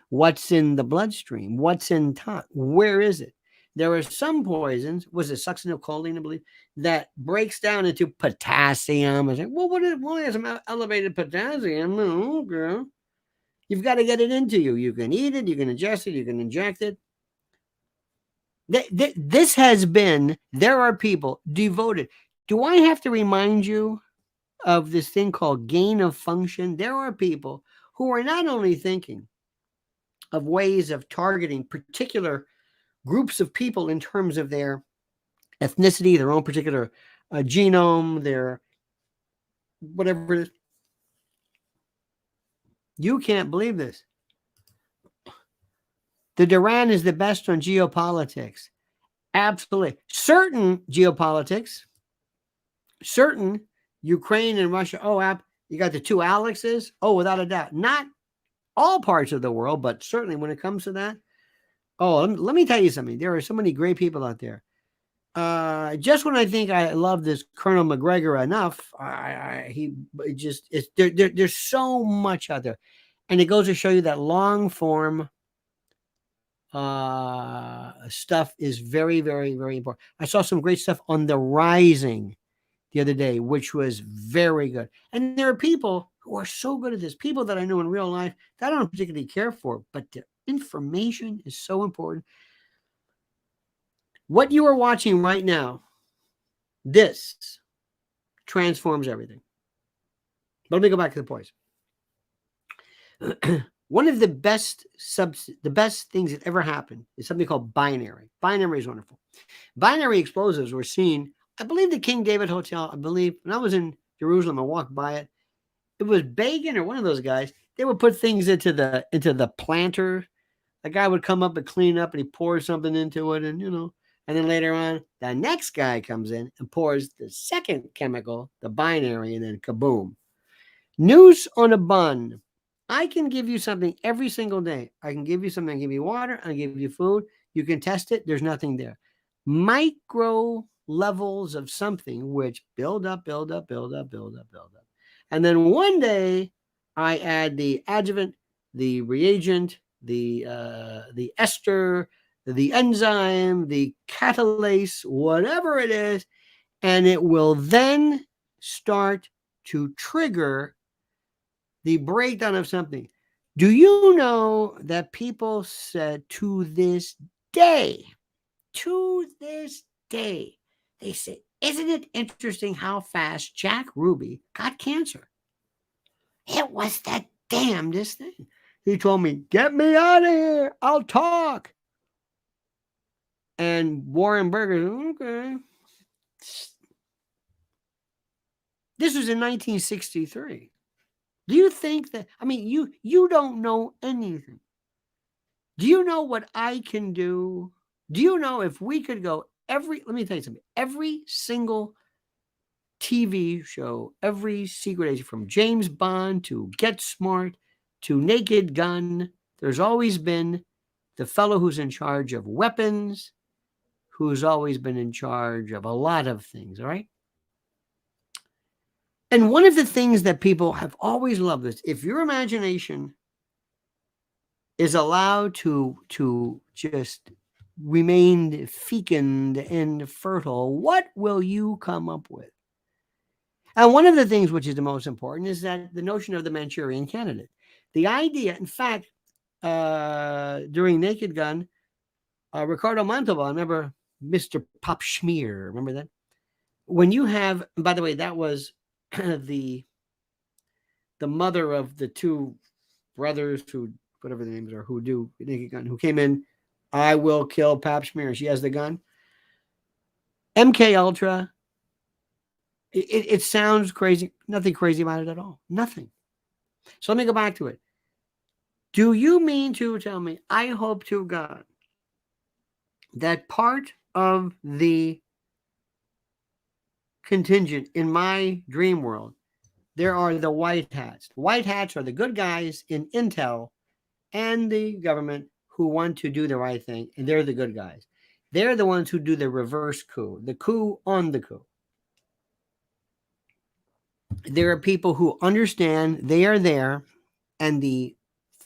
What's in the bloodstream? What's in top? Where is it? There are some poisons, was it succinylcholine, I believe, that breaks down into potassium. I say, well, what is some elevated potassium? Oh, girl. You've got to get it into you. You can eat it, you can ingest it, you can inject it. This has been, there are people devoted. Do I have to remind you of this thing called gain of function? There are people who are not only thinking of ways of targeting particular groups of people in terms of their ethnicity, their own particular genome, their whatever it is. You can't believe this. The Duran is the best on geopolitics. Absolutely. Certain geopolitics, certain Ukraine and Russia. Oh, you got the two Alexes. Oh, without a doubt. Not all parts of the world, but certainly when it comes to that. Oh, let me tell you something. There are so many great people out there. Just when I think I love this Colonel McGregor enough, there's so much out there. And it goes to show you that long form stuff is very, very, very important. I saw some great stuff on The Rising the other day, which was very good. And there are people who are so good at this, people that I know in real life that I don't particularly care for, but the information is so important. What you are watching right now, this transforms everything. But let me go back to the poison. One of the best things that ever happened is something called binary. Binary is wonderful. Binary explosives were seen, I believe, the King David Hotel. I believe when I was in Jerusalem, I walked by it. It was Begin or one of those guys. They would put things into the planter. A guy would come up and clean up, and he pours something into it, and and then later on, the next guy comes in and pours the second chemical, the binary, and then kaboom. Noose on a bun. I can give you something every single day. I can give you something. I give you water. I give you food. You can test it. There's nothing there. Micro levels of something which build up. And then one day I add the adjuvant, the reagent, the ester, the enzyme, the catalase, whatever it is, and it will then start to trigger the breakdown of something. Do you know that people said to this day, they say, isn't it interesting how fast Jack Ruby got cancer? It was the damnedest thing. He told me, get me out of here. I'll talk. And Warren Burger, okay. This was in 1963. Do you think that, you don't know anything. Do you know what I can do? Do you know if we could go let me tell you something, every single TV show, every secret agent, from James Bond to Get Smart to Naked Gun, there's always been the fellow who's in charge of weapons, who's always been in charge of a lot of things, all right? And one of the things that people have always loved is if your imagination is allowed to just remain fecund and fertile, what will you come up with? And one of the things which is the most important is that the notion of the Manchurian candidate. The idea, in fact, during Naked Gun, Ricardo Montalban, remember Mr. Pop Schmear, remember that? When you have, by the way, that was the mother of the two brothers who, whatever the names are, who do Naked Gun, who came in, I will kill Pop Schmear. She has the gun. MK Ultra, it sounds crazy. Nothing crazy about it at all. Nothing. So let me go back to it. Do you mean to tell me, I hope to God, that part of the contingent in my dream world, there are the white hats. The white hats are the good guys in Intel and the government who want to do the right thing, and they're the good guys. They're the ones who do the reverse coup, the coup on the coup. There are people who understand they are there, and the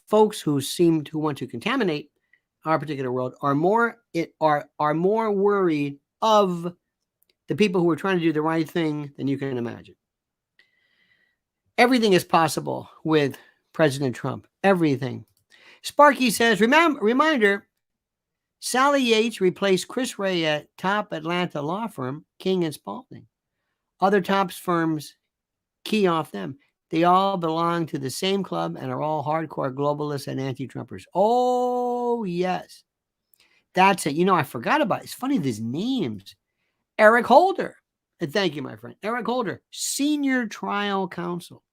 folks who seem to want to contaminate our particular world are more worried of the people who are trying to do the right thing than you can imagine. Everything is possible with President Trump. Everything. Sparky says, reminder, Sally Yates replaced Chris Ray at top Atlanta law firm, King and Spalding. Other top firms key off them. They all belong to the same club and are all hardcore globalists and anti-Trumpers. Oh, yes. That's it. You know, I forgot about it. It's funny, these names. Eric Holder. And thank you, my friend. Eric Holder, senior trial counsel.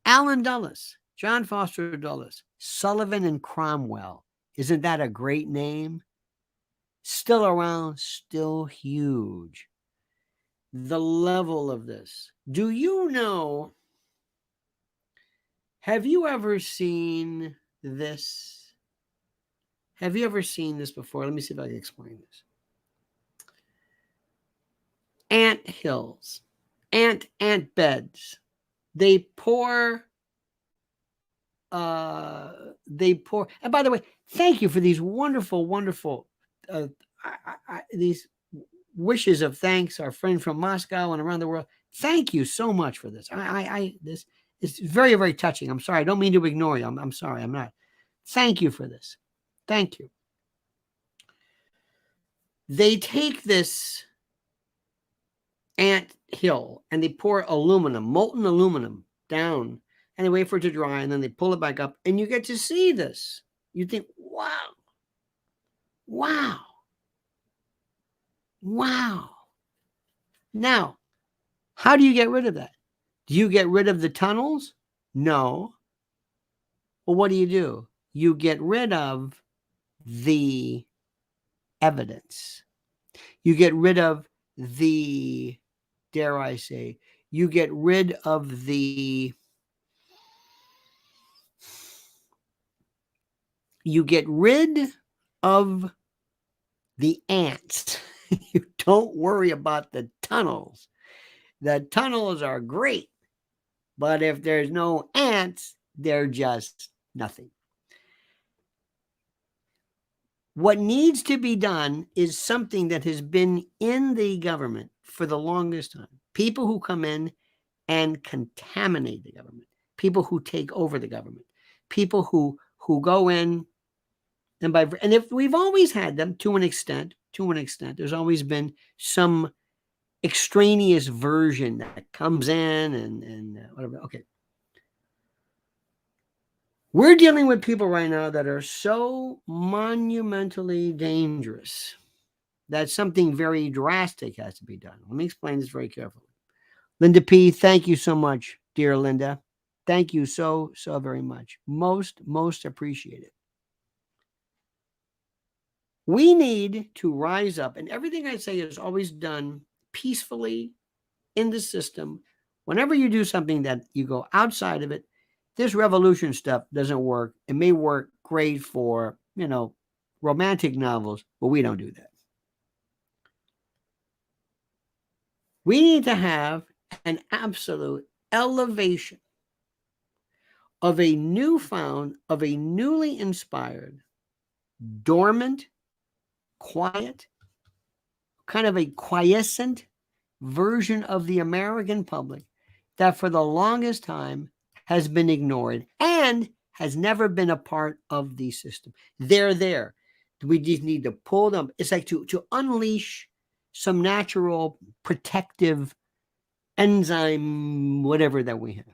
Alan Dulles, John Foster Dulles, Sullivan and Cromwell. Isn't that a great name? Still around, still huge. The level of this. Do you know, have you ever seen this? Have you ever seen this before? Let me see if I can explain this. Ant hills, ant beds. They pour, and by the way, thank you for these wonderful, these wishes of thanks, our friend from Moscow and around the world. Thank you so much for this. This is very, very touching. I'm sorry. I don't mean to ignore you. I'm sorry. I'm not. Thank you for this. Thank you. They take this ant hill and they pour aluminum, molten aluminum down, and they wait for it to dry, and then they pull it back up, and you get to see this. You think, wow. Now, how do you get rid of that? Do you get rid of the tunnels? No. Well, what do? You get rid of the evidence. You get rid of the, dare I say, you get rid of the, ants. You don't worry about the tunnels. The tunnels are great, but if there's no ants, they're just nothing. What needs to be done is something that has been in the government for the longest time. People who come in and contaminate the government, people who take over the government, people who go in and if we've always had them to an extent, there's always been some extraneous version that comes in and whatever. Okay. We're dealing with people right now that are so monumentally dangerous that something very drastic has to be done. Let me explain this very carefully. Linda P., thank you so much, dear Linda. Thank you so very much. Most appreciated. We need to rise up, and everything I say is always done peacefully in the system. Whenever you do something that you go outside of it, this revolution stuff doesn't work. It may work great for, romantic novels, but we don't do that. We need to have an absolute elevation of a newly inspired, dormant, quiet, kind of a quiescent version of the American public that for the longest time has been ignored and has never been a part of the system. They're there. We just need to pull them. It's like to unleash some natural protective enzyme, whatever that we have.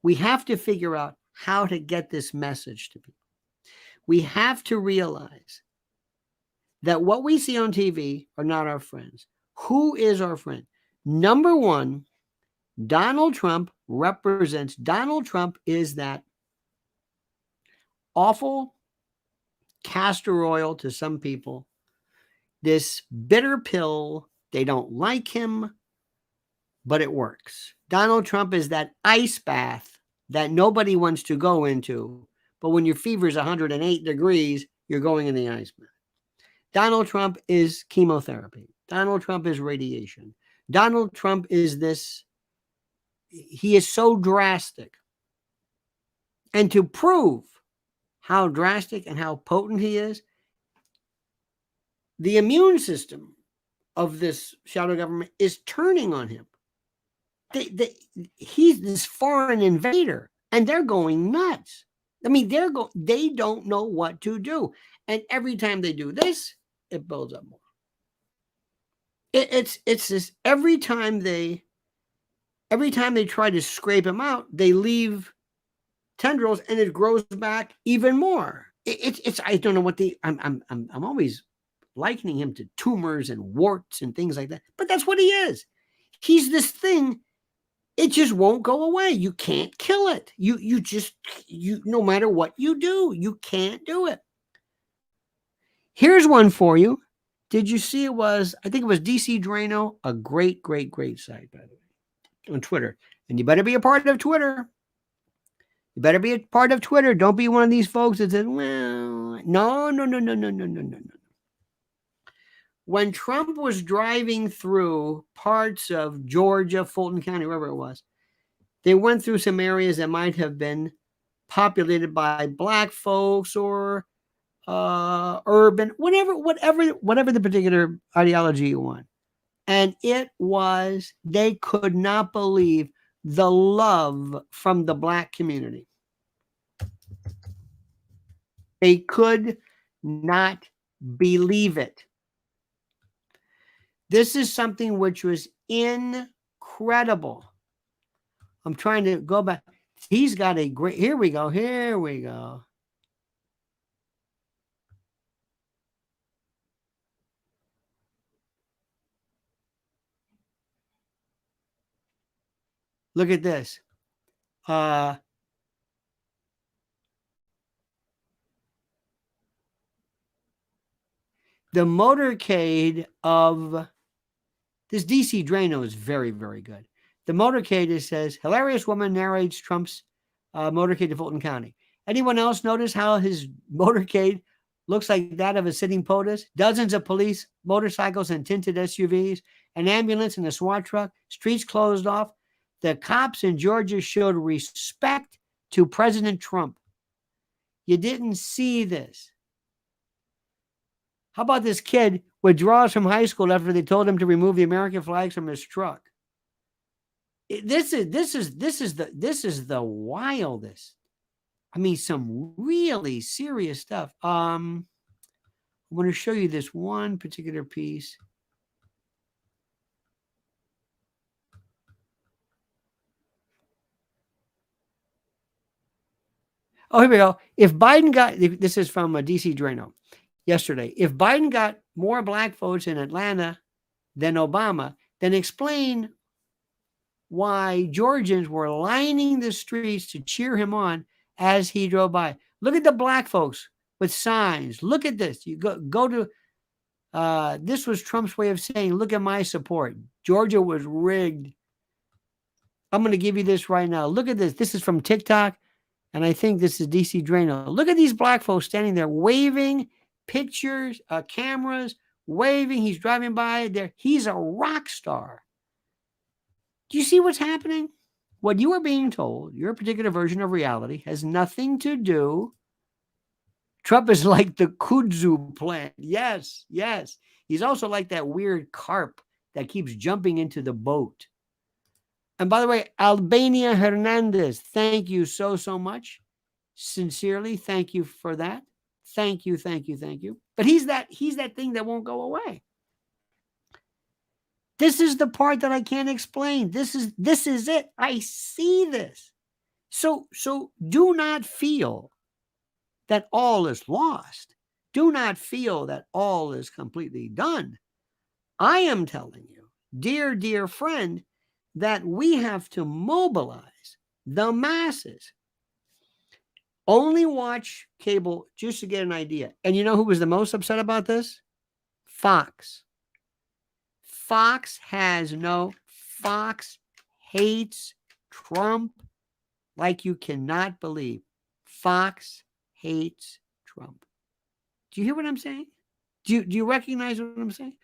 We have to figure out how to get this message to people. We have to realize that what we see on TV are not our friends. Who is our friend? Number one, Donald Trump represents, Donald Trump is that awful castor oil to some people, this bitter pill. They don't like him, but it works. Donald Trump is that ice bath that nobody wants to go into, but when your fever is 108 degrees, you're going in the ice bath. Donald Trump is chemotherapy. Donald Trump is radiation. Donald Trump is this. He is so drastic. And to prove how drastic and how potent he is, the immune system of this shadow government is turning on him. He's this foreign invader, and they're going nuts. I mean, they don't know what to do. And every time they do this, it builds up more. It's this every time they try to scrape him out, they leave tendrils and it grows back even more. It's I don't know what I'm always likening him to tumors and warts and things like that, but that's what he is. He's this thing. It just won't go away. You can't kill it. You no matter what you do, you can't do it. Here's one for you. Did you see I think it was DC Drano, a great site, by the way, on Twitter. And you better be a part of Twitter. You better be a part of Twitter. Don't be one of these folks that says, well, no. When Trump was driving through parts of Georgia, Fulton County, wherever it was, they went through some areas that might have been populated by black folks or urban, whatever the particular ideology you want. And they could not believe the love from the black community. They could not believe it. This is something which was incredible. I'm trying to go back. He's got a great, here we go. Look at this. The motorcade of this DC Drano is very, very good. The motorcade says, hilarious woman narrates Trump's motorcade to Fulton County. Anyone else notice how his motorcade looks like that of a sitting POTUS? Dozens of police motorcycles and tinted SUVs, an ambulance and a SWAT truck, streets closed off. The cops in Georgia showed respect to President Trump. You didn't see this. How about this kid withdraws from high school after they told him to remove the American flags from his truck? This is the wildest. I mean, some really serious stuff. I'm going to show you this one particular piece. Oh, here we go. If Biden got, this is from DC Drano yesterday. If Biden got more black votes in Atlanta than Obama, then explain why Georgians were lining the streets to cheer him on as he drove by. Look at the black folks with signs. Look at this. You go to, this was Trump's way of saying, look at my support. Georgia was rigged. I'm going to give you this right now. Look at this. This is from TikTok. And I think this is DC Drano. Look at these black folks standing there waving pictures, cameras, waving. He's driving by there. He's a rock star. Do you see what's happening? What you are being told, your particular version of reality, has nothing to do. Trump is like the kudzu plant. Yes, yes. He's also like that weird carp that keeps jumping into the boat. And by the way, Albania Hernandez, thank you so, so much. Sincerely, thank you for that. Thank you, thank you, thank you. But he's that thing that won't go away. This is the part that I can't explain. This is it. I see this. So do not feel that all is lost. Do not feel that all is completely done. I am telling you, dear, dear friend, that we have to mobilize the masses. Only watch cable just to get an idea. And you know who was the most upset about this? Fox. Fox hates Trump like you cannot believe. Fox hates Trump. Do you hear what I'm saying? Do you recognize what I'm saying?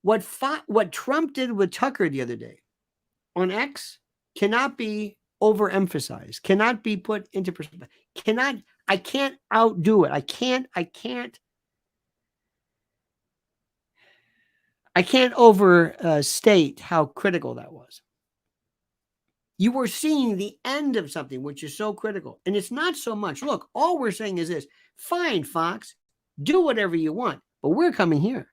What Trump did with Tucker the other day on X cannot be overemphasized, cannot be put into perspective. I can't outdo it. I can't overstate how critical that was. You were seeing the end of something which is so critical. And it's not so much, look, all we're saying is this: fine, Fox, do whatever you want, but we're coming here.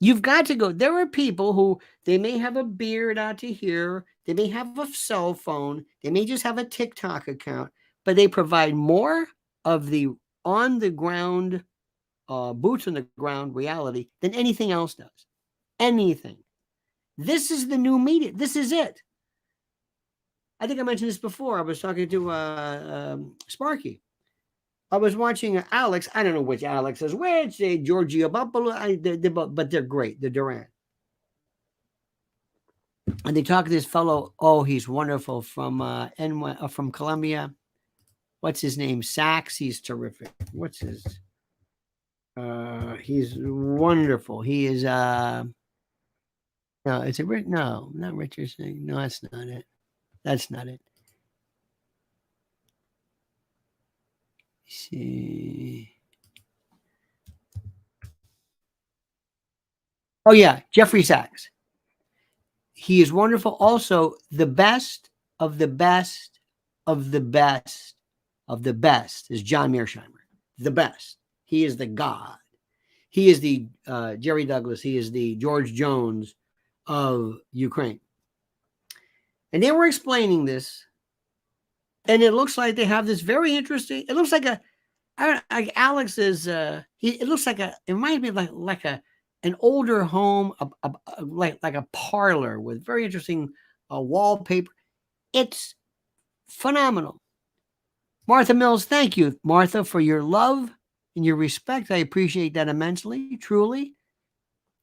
You've got to go. There are people who, they may have a beard out to here, they may have a cell phone, they may just have a TikTok account, but they provide more of the on the ground, boots on the ground reality than anything else does. Anything. This is the new media. This is it. I think I mentioned this before. I was talking to Sparky. I was watching Alex. I don't know which Alex is which. Giorgio Buffalo, but they're great. They're Durant. And they talk to this fellow. Oh, he's wonderful from from Colombia. What's his name? Sachs. He's terrific. What's his? He's wonderful. He is. No, it's no, not Richardson. No, that's not it. That's not it. See. Oh yeah, Jeffrey Sachs. He is wonderful. Also, the best of the best of the best of the best is John Mearsheimer. The best. He is the god. He is the Jerry Douglas. He is the George Jones of Ukraine. And they were explaining this, and it looks like they have this very interesting. It looks like Alex is. It looks like it reminds me of like an older home, like a parlor with very interesting wallpaper. It's phenomenal. Martha Mills, thank you, Martha, for your love and your respect. I appreciate that immensely, truly.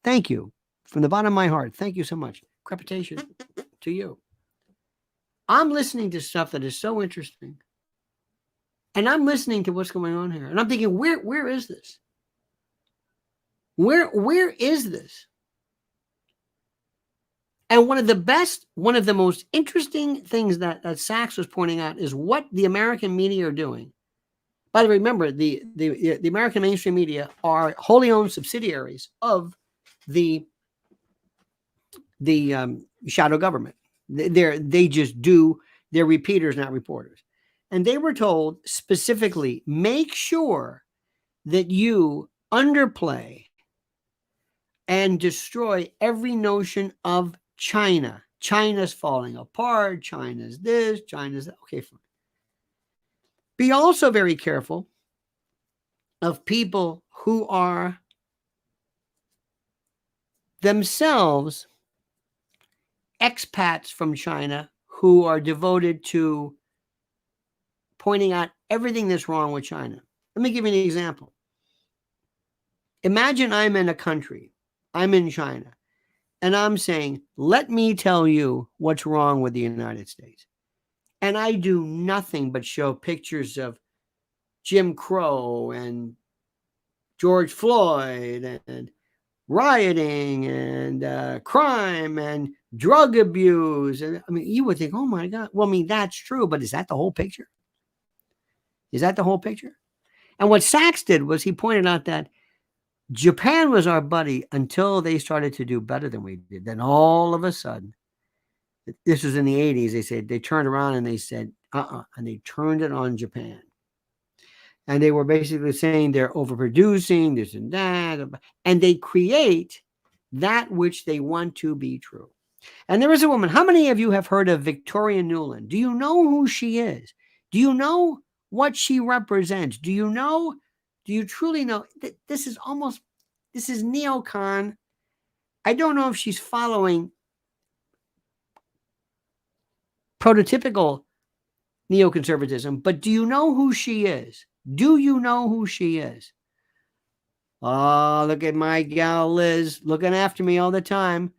Thank you from the bottom of my heart. Thank you so much. Crepitation to you. I'm listening to stuff that is so interesting. And I'm listening to what's going on here. And I'm thinking, where is this? Where is this? And one of the most interesting things that Sachs was pointing out is what the American media are doing. By the way, remember, the American mainstream media are wholly owned subsidiaries of the shadow government. They just do, they're repeaters, not reporters. And they were told specifically, make sure that you underplay and destroy every notion of China. China's falling apart. China's this, China's that. Okay, fine. Be also very careful of people who are themselves expats from China who are devoted to pointing out everything that's wrong with China. Let me give you an example. Imagine I'm in a country, I'm in China, and I'm saying, let me tell you what's wrong with the United States. And I do nothing but show pictures of Jim Crow and George Floyd and rioting and crime and drug abuse. And I mean, you would think, oh my God. Well, I mean, that's true, but is that the whole picture? Is that the whole picture? And what Sachs did was he pointed out that Japan was our buddy until they started to do better than we did. Then all of a sudden, this was in the 80s, they said, they turned around and they said, and they turned it on Japan. And they were basically saying they're overproducing, this and that. And they create that which they want to be true. And there is a woman. How many of you have heard of Victoria Nuland? Do you know who she is? Do you know what she represents? Do you truly know? This is neocon. I don't know if she's following prototypical neoconservatism, but do you know who she is? Do you know who she is? Oh, look at my gal Liz looking after me all the time.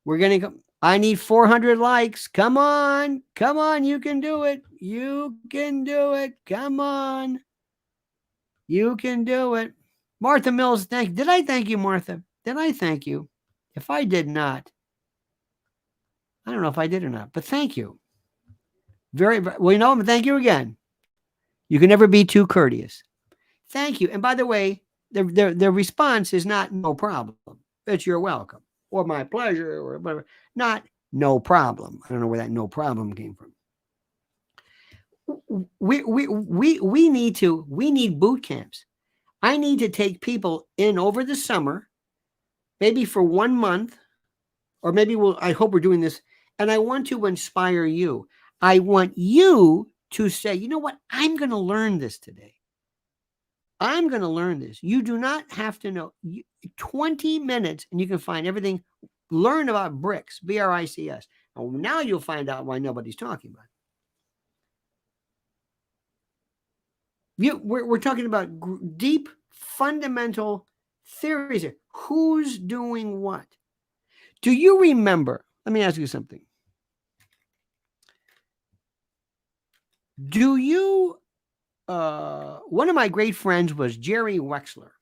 We're going to go. I need 400 likes. Come on. Come on. You can do it. You can do it. Come on. You can do it. Martha Mills, did I thank you, Martha? Did I thank you? If I did not, I don't know if I did or not, but thank you. Very, well, you know, thank you again. You can never be too courteous. Thank you. And by the way, the response is not no problem. It's you're welcome or my pleasure or whatever. Not no problem. I don't know where that no problem came from. We need boot camps. I need to take people in over the summer, maybe for 1 month, or maybe I hope we're doing this. And I want to inspire you. I want you to say, you know what? I'm going to learn this today. I'm going to learn this. You do not have to know 20 minutes and you can find everything. Learn about BRICS, BRICS. And now you'll find out why nobody's talking about it. We're talking about deep, fundamental theories here. Who's doing what? Do you remember? Let me ask you something. Do you, one of my great friends was Jerry Wexler.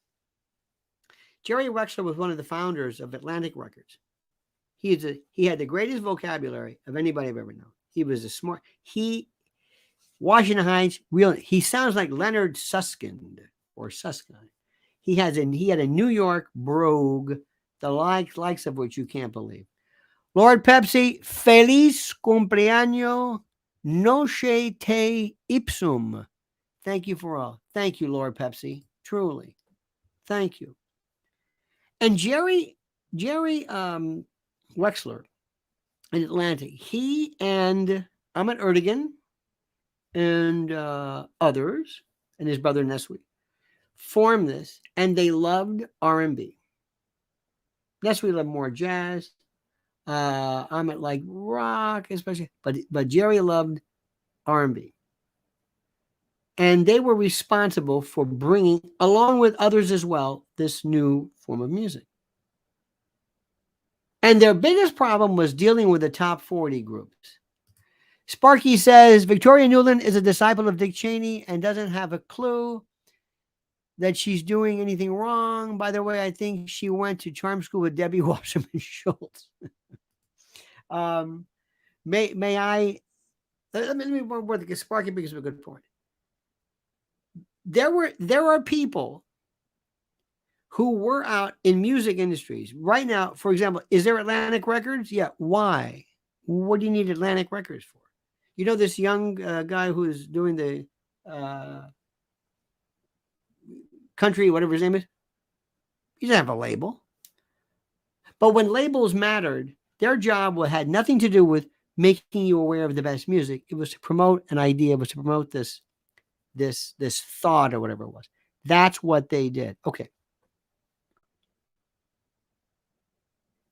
Jerry Wexler was one of the founders of Atlantic Records. He had the greatest vocabulary of anybody I've ever known. He was Washington Heights, he sounds like Leonard Susskind or Susskind. He had a New York brogue, the likes of which you can't believe. Lord Pepsi, feliz cumpleaños noche te ipsum. Thank you for all. Thank you, Lord Pepsi. Truly. Thank you. And Jerry Wexler in Atlantic, he and Ahmet Ertegun and others, and his brother Neswi, formed this, and they loved R&B. Neswi loved more jazz. Ahmet liked rock, especially, but Jerry loved R&B. And they were responsible for bringing, along with others as well, this new form of music. And their biggest problem was dealing with the top 40 groups. Sparky says, Victoria Nuland is a disciple of Dick Cheney and doesn't have a clue that she's doing anything wrong. By the way, I think she went to charm school with Debbie Wasserman Schultz. May I, let me word because Sparky brings up a good point. There are people who were out in music industries right now. For example, is there Atlantic Records? Yeah. Why? What do you need Atlantic Records for? You know, this young guy who's doing the country, whatever his name is, he doesn't have a label. But when labels mattered, their job had nothing to do with making you aware of the best music. It was to promote an idea. It was to promote this thought or whatever it was. That's what they did. Okay.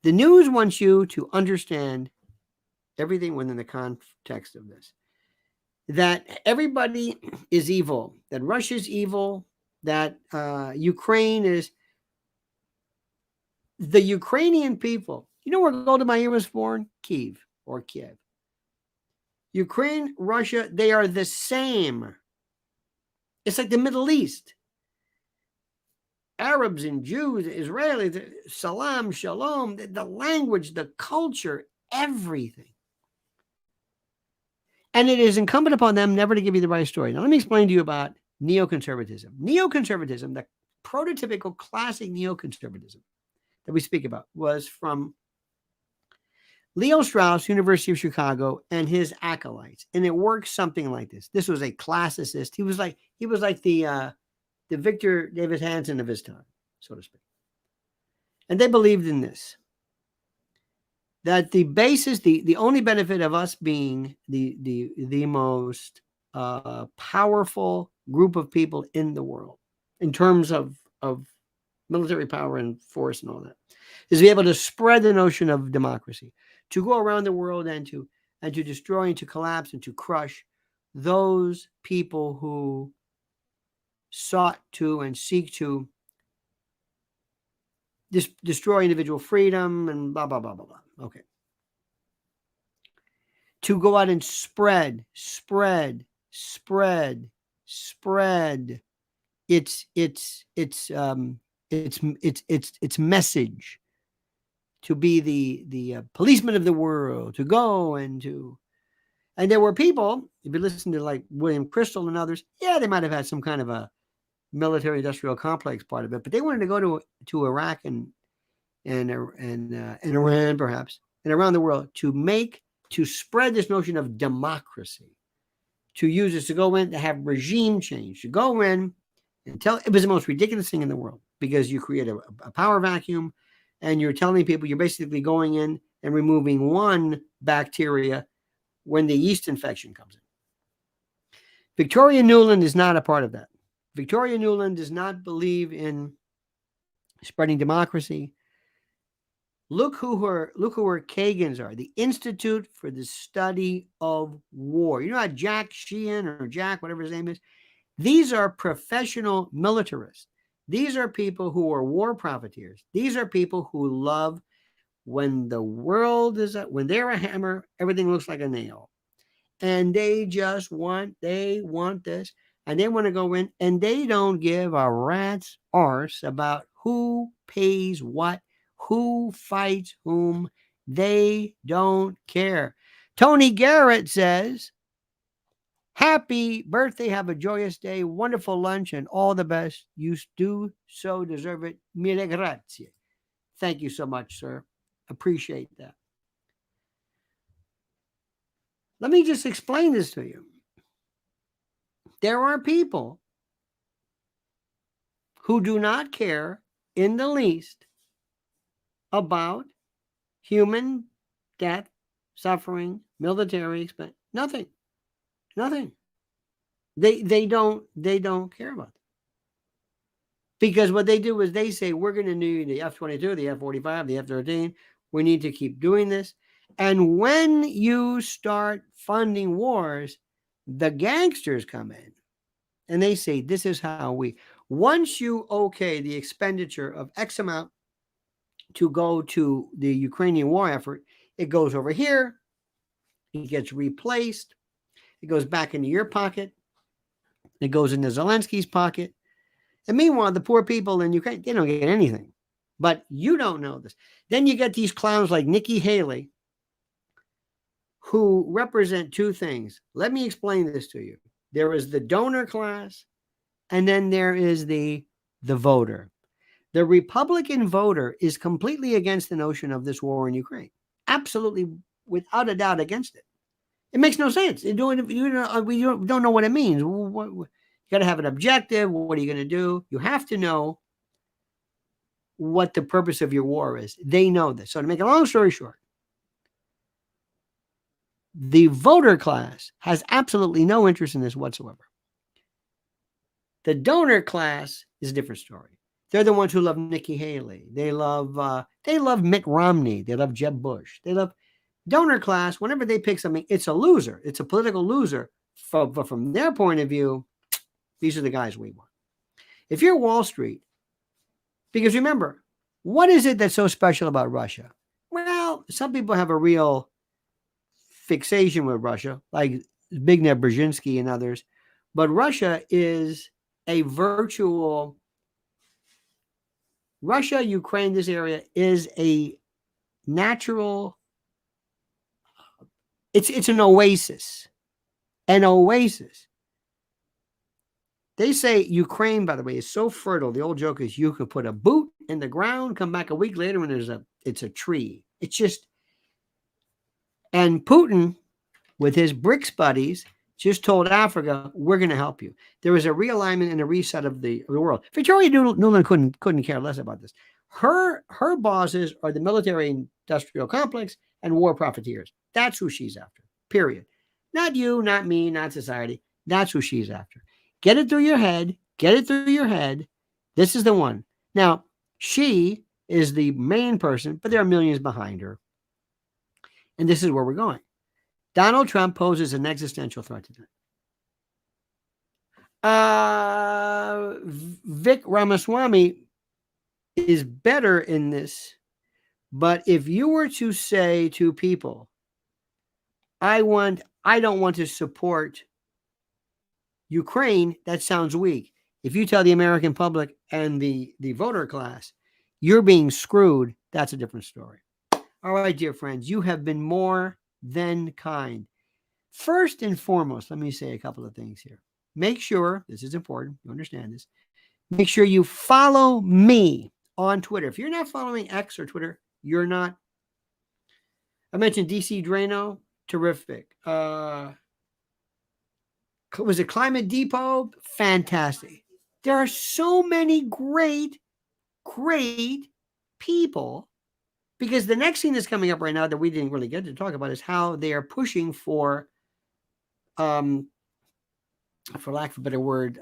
The news wants you to understand everything within the context of this. That everybody is evil. That Russia's evil. That Ukraine is. The Ukrainian people. You know where Golda Meir was born? Kiev. Ukraine, Russia, they are the same. It's like the Middle East. Arabs and Jews, Israelis, salam, shalom, the language, the culture, everything. And it is incumbent upon them never to give you the right story. Now, let me explain to you about neoconservatism. Neoconservatism, the prototypical classic neoconservatism that we speak about, was from Leo Strauss, University of Chicago, and his acolytes. And it works something like this. This was a classicist. He was like the Victor Davis Hanson of his time, so to speak. And they believed in this, that the basis, the only benefit of us being the most powerful group of people in the world in terms of military power and force and all that, is to be able to spread the notion of democracy, to go around the world and to destroy and to collapse and to crush those people who sought to and seek to destroy individual freedom and blah, blah, blah, blah, blah. Okay. To go out and spread its message, to be the policeman of the world, to go and there were people, if you listen to like William Crystal and others, yeah, they might have had some kind of a military industrial complex part of it, but they wanted to go to Iraq and Iran perhaps, and around the world to spread this notion of democracy, to use this, to go in, to have regime change, to go in and tell. It was the most ridiculous thing in the world, because you create a power vacuum and you're telling people you're basically going in and removing one bacteria when the yeast infection comes in. Victoria Nuland is not a part of that. Victoria Nuland does not believe in spreading democracy. Look who her Kagans are. The Institute for the Study of War. You know how Jack Sheehan or Jack, whatever his name is? These are professional militarists. These are people who are war profiteers. These are people who love when the world is when they're a hammer, everything looks like a nail. And they want this. And they want to go in, and they don't give a rat's arse about who pays what, who fights whom. They don't care. Tony Garrett says, happy birthday, have a joyous day, wonderful lunch, and all the best. You do so deserve it. Mille grazie. Thank you so much, sir. Appreciate that. Let me just explain this to you. There are people who do not care in the least about human death, suffering, military expense. Nothing. They don't care about it. Because what they do is they say, we're going to need the F-22, the F-45, the F-13. We need to keep doing this. And when you start funding wars, the gangsters come in and they say, this is how once you okay the expenditure of X amount to go to the Ukrainian war effort, it goes over here, it gets replaced, it goes back into your pocket, it goes into Zelensky's pocket. And meanwhile, the poor people in Ukraine, they don't get anything. But you don't know this. Then you get these clowns like Nikki Haley, who represent two things. Let me explain this to you. There is the donor class, and then there is the voter. The Republican voter is completely against the notion of this war in Ukraine. Absolutely, without a doubt, against it. It makes no sense. We don't know what it means. You got to have an objective. What are you going to do? You have to know what the purpose of your war is. They know this. So to make a long story short, the voter class has absolutely no interest in this whatsoever. The donor class is a different story. They're the ones who love Nikki Haley. They love Mitt Romney. They love Jeb Bush. They love donor class. Whenever they pick something, it's a loser. It's a political loser. But from their point of view, these are the guys we want. If you're Wall Street, because remember, what is it that's so special about Russia? Well, some people have a real fixation with Russia, like Zbigniew Brzezinski and others. But Russia is a virtual Russia, Ukraine, this area is a natural, it's an oasis. An oasis. They say Ukraine, by the way, is so fertile. The old joke is you could put a boot in the ground, come back a week later, and it's a tree. It's just, and Putin, with his BRICS buddies, just told Africa, we're going to help you. There was a realignment and a reset of the world. Victoria Nuland couldn't care less about this. Her bosses are the military industrial complex and war profiteers. That's who she's after, period. Not you, not me, not society. That's who she's after. Get it through your head. Get it through your head. This is the one. Now, she is the main person, but there are millions behind her. And this is where we're going. Donald Trump poses an existential threat to that. Vic Ramaswamy is better in this. But if you were to say to people, I don't want to support Ukraine, that sounds weak. If you tell the American public and the voter class, you're being screwed, that's a different story. All right, dear friends, you have been more than kind. First and foremost, let me say a couple of things here. Make sure, this is important, you understand this, make sure you follow me on Twitter. If you're not following X or Twitter, you're not. I mentioned DC Drano, terrific. Was it Climate Depot? Fantastic. There are so many great people, because the next thing that's coming up right now that we didn't really get to talk about is how they are pushing for lack of a better word,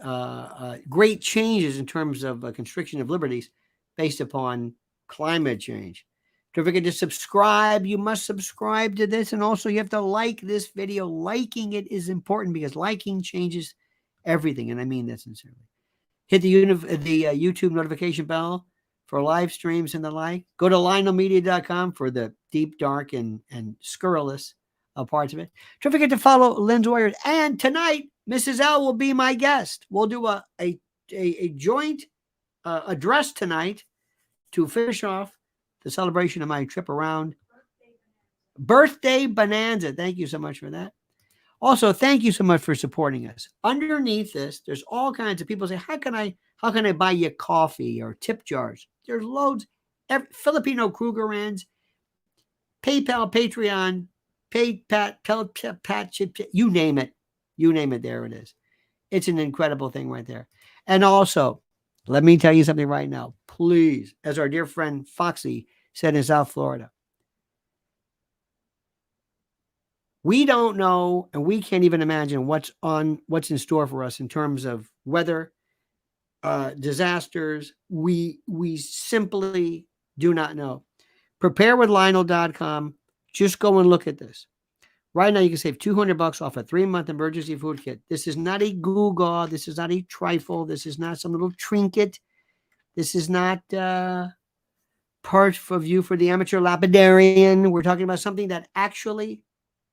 great changes in terms of constriction of liberties based upon climate change. Don't forget to subscribe. You must subscribe to this. And also you have to like this video. Liking it is important because liking changes everything. And I mean that sincerely. Hit the YouTube notification bell for live streams and the like. Go to lionelmedia.com for the deep, dark, and scurrilous parts of it. Don't forget to follow Lynn's Warriors. And tonight, Mrs. L will be my guest. We'll do a joint address tonight to finish off the celebration of my trip around. Birthday Bonanza. Thank you so much for that. Also, thank you so much for supporting us. Underneath this, there's all kinds of people say, how can I buy you coffee or tip jars? There's loads. Filipino Krugerrands, PayPal, Patreon, you name it. You name it, there it is. It's an incredible thing right there. And also, let me tell you something right now. Please, as our dear friend Foxy said in South Florida, we don't know and we can't even imagine what's in store for us in terms of weather, disasters. We simply do not know. Preparewithlionel.com. Just go and look at this. Right now, you can save $200 off a 3-month emergency food kit. This is not a gewgaw. This is not a trifle. This is not some little trinket. This is not part of you for the amateur lapidarian. We're talking about something that actually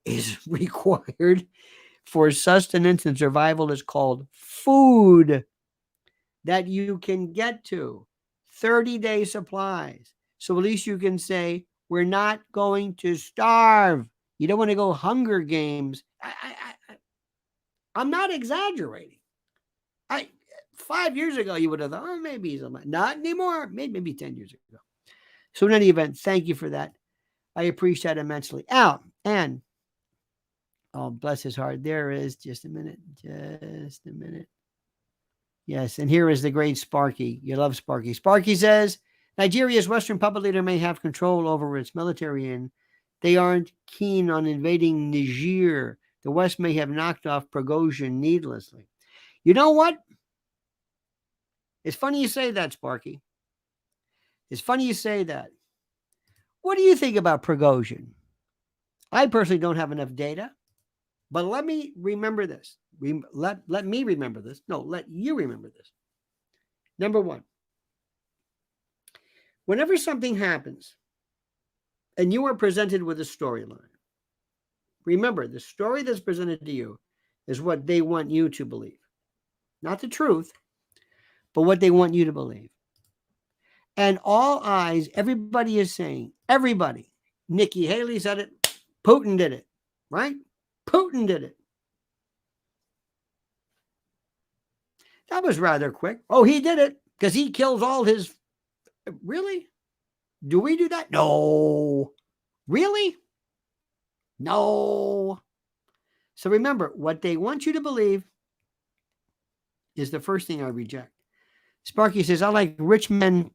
is required for sustenance and survival. Is called food that you can get to. 30-day supplies. So at least you can say, we're not going to starve. You don't want to go Hunger Games. I'm not exaggerating. 5 years ago, you would have thought, oh, maybe something. Not anymore. Maybe 10 years ago. So in any event, thank you for that. I appreciate that immensely. And oh, bless his heart. There is just a minute. Yes, and here is the great Sparky. You love Sparky. Sparky says, Nigeria's Western puppet leader may have control over its military and they aren't keen on invading Niger. The West may have knocked off Prigozhin needlessly. You know what? It's funny you say that, Sparky. It's funny you say that. What do you think about Prigozhin? I personally don't have enough data, but let me remember this. Let me remember this. No, let you remember this. Number one, whenever something happens and you are presented with a storyline, remember the story that's presented to you is what they want you to believe. Not the truth, but what they want you to believe. And all eyes, everybody is saying, everybody. Nikki Haley said it. Putin did it, right? Putin did it. That was rather quick. Oh, he did it because he kills all his. Really? Do we do that? No. Really? No. So remember, what they want you to believe is the first thing I reject. Sparky says, I like rich men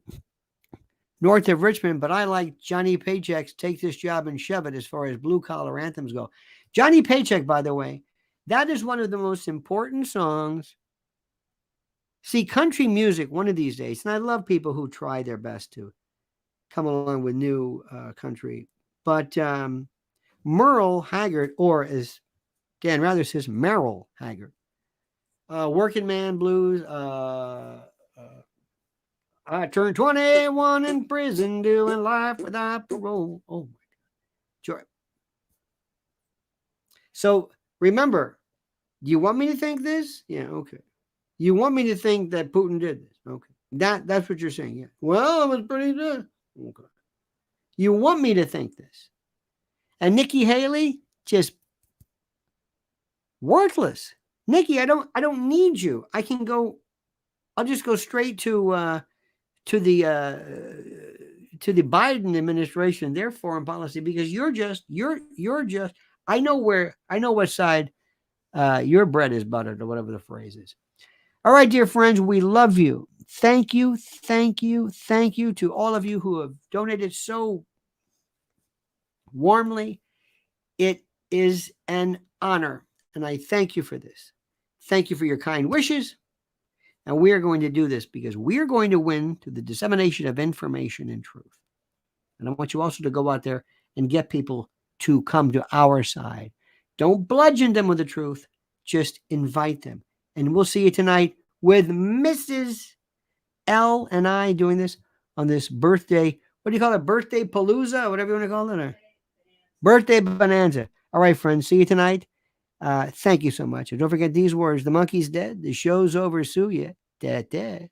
north of Richmond, but I like Johnny Paycheck's Take This Job and Shove It as far as blue collar anthems go. Johnny Paycheck, by the way, that is one of the most important songs. See, country music one of these days, and I love people who try their best to come along with new country, but Merle Haggard, or as Dan Rather says, Merrill Haggard, Working Man Blues, I turned 21 in prison doing life without parole. Oh, my God. Sure. So remember, do you want me to think this? Yeah, okay. You want me to think that Putin did this? Okay. That's what you're saying. Yeah. Well, it was pretty good. Okay. You want me to think this. And Nikki Haley, just worthless. Nikki, I don't need you. I'll just go straight to the Biden administration, their foreign policy, because you're just I know what side your bread is buttered, or whatever the phrase is. All right, dear friends, we love you. Thank you to all of you who have donated so warmly. It is an honor, and I thank you for this. Thank you for your kind wishes. And we are going to do this because we are going to win through the dissemination of information and truth. And I want you also to go out there and get people to come to our side. Don't bludgeon them with the truth. Just invite them. And we'll see you tonight with Mrs. L and I doing this on this birthday. What do you call it? Birthday palooza, or whatever you want to call it? Or birthday bonanza. All right, friends. See you tonight. Thank you so much. And don't forget these words. The monkey's dead. The show's over. Sue ya. Da, da.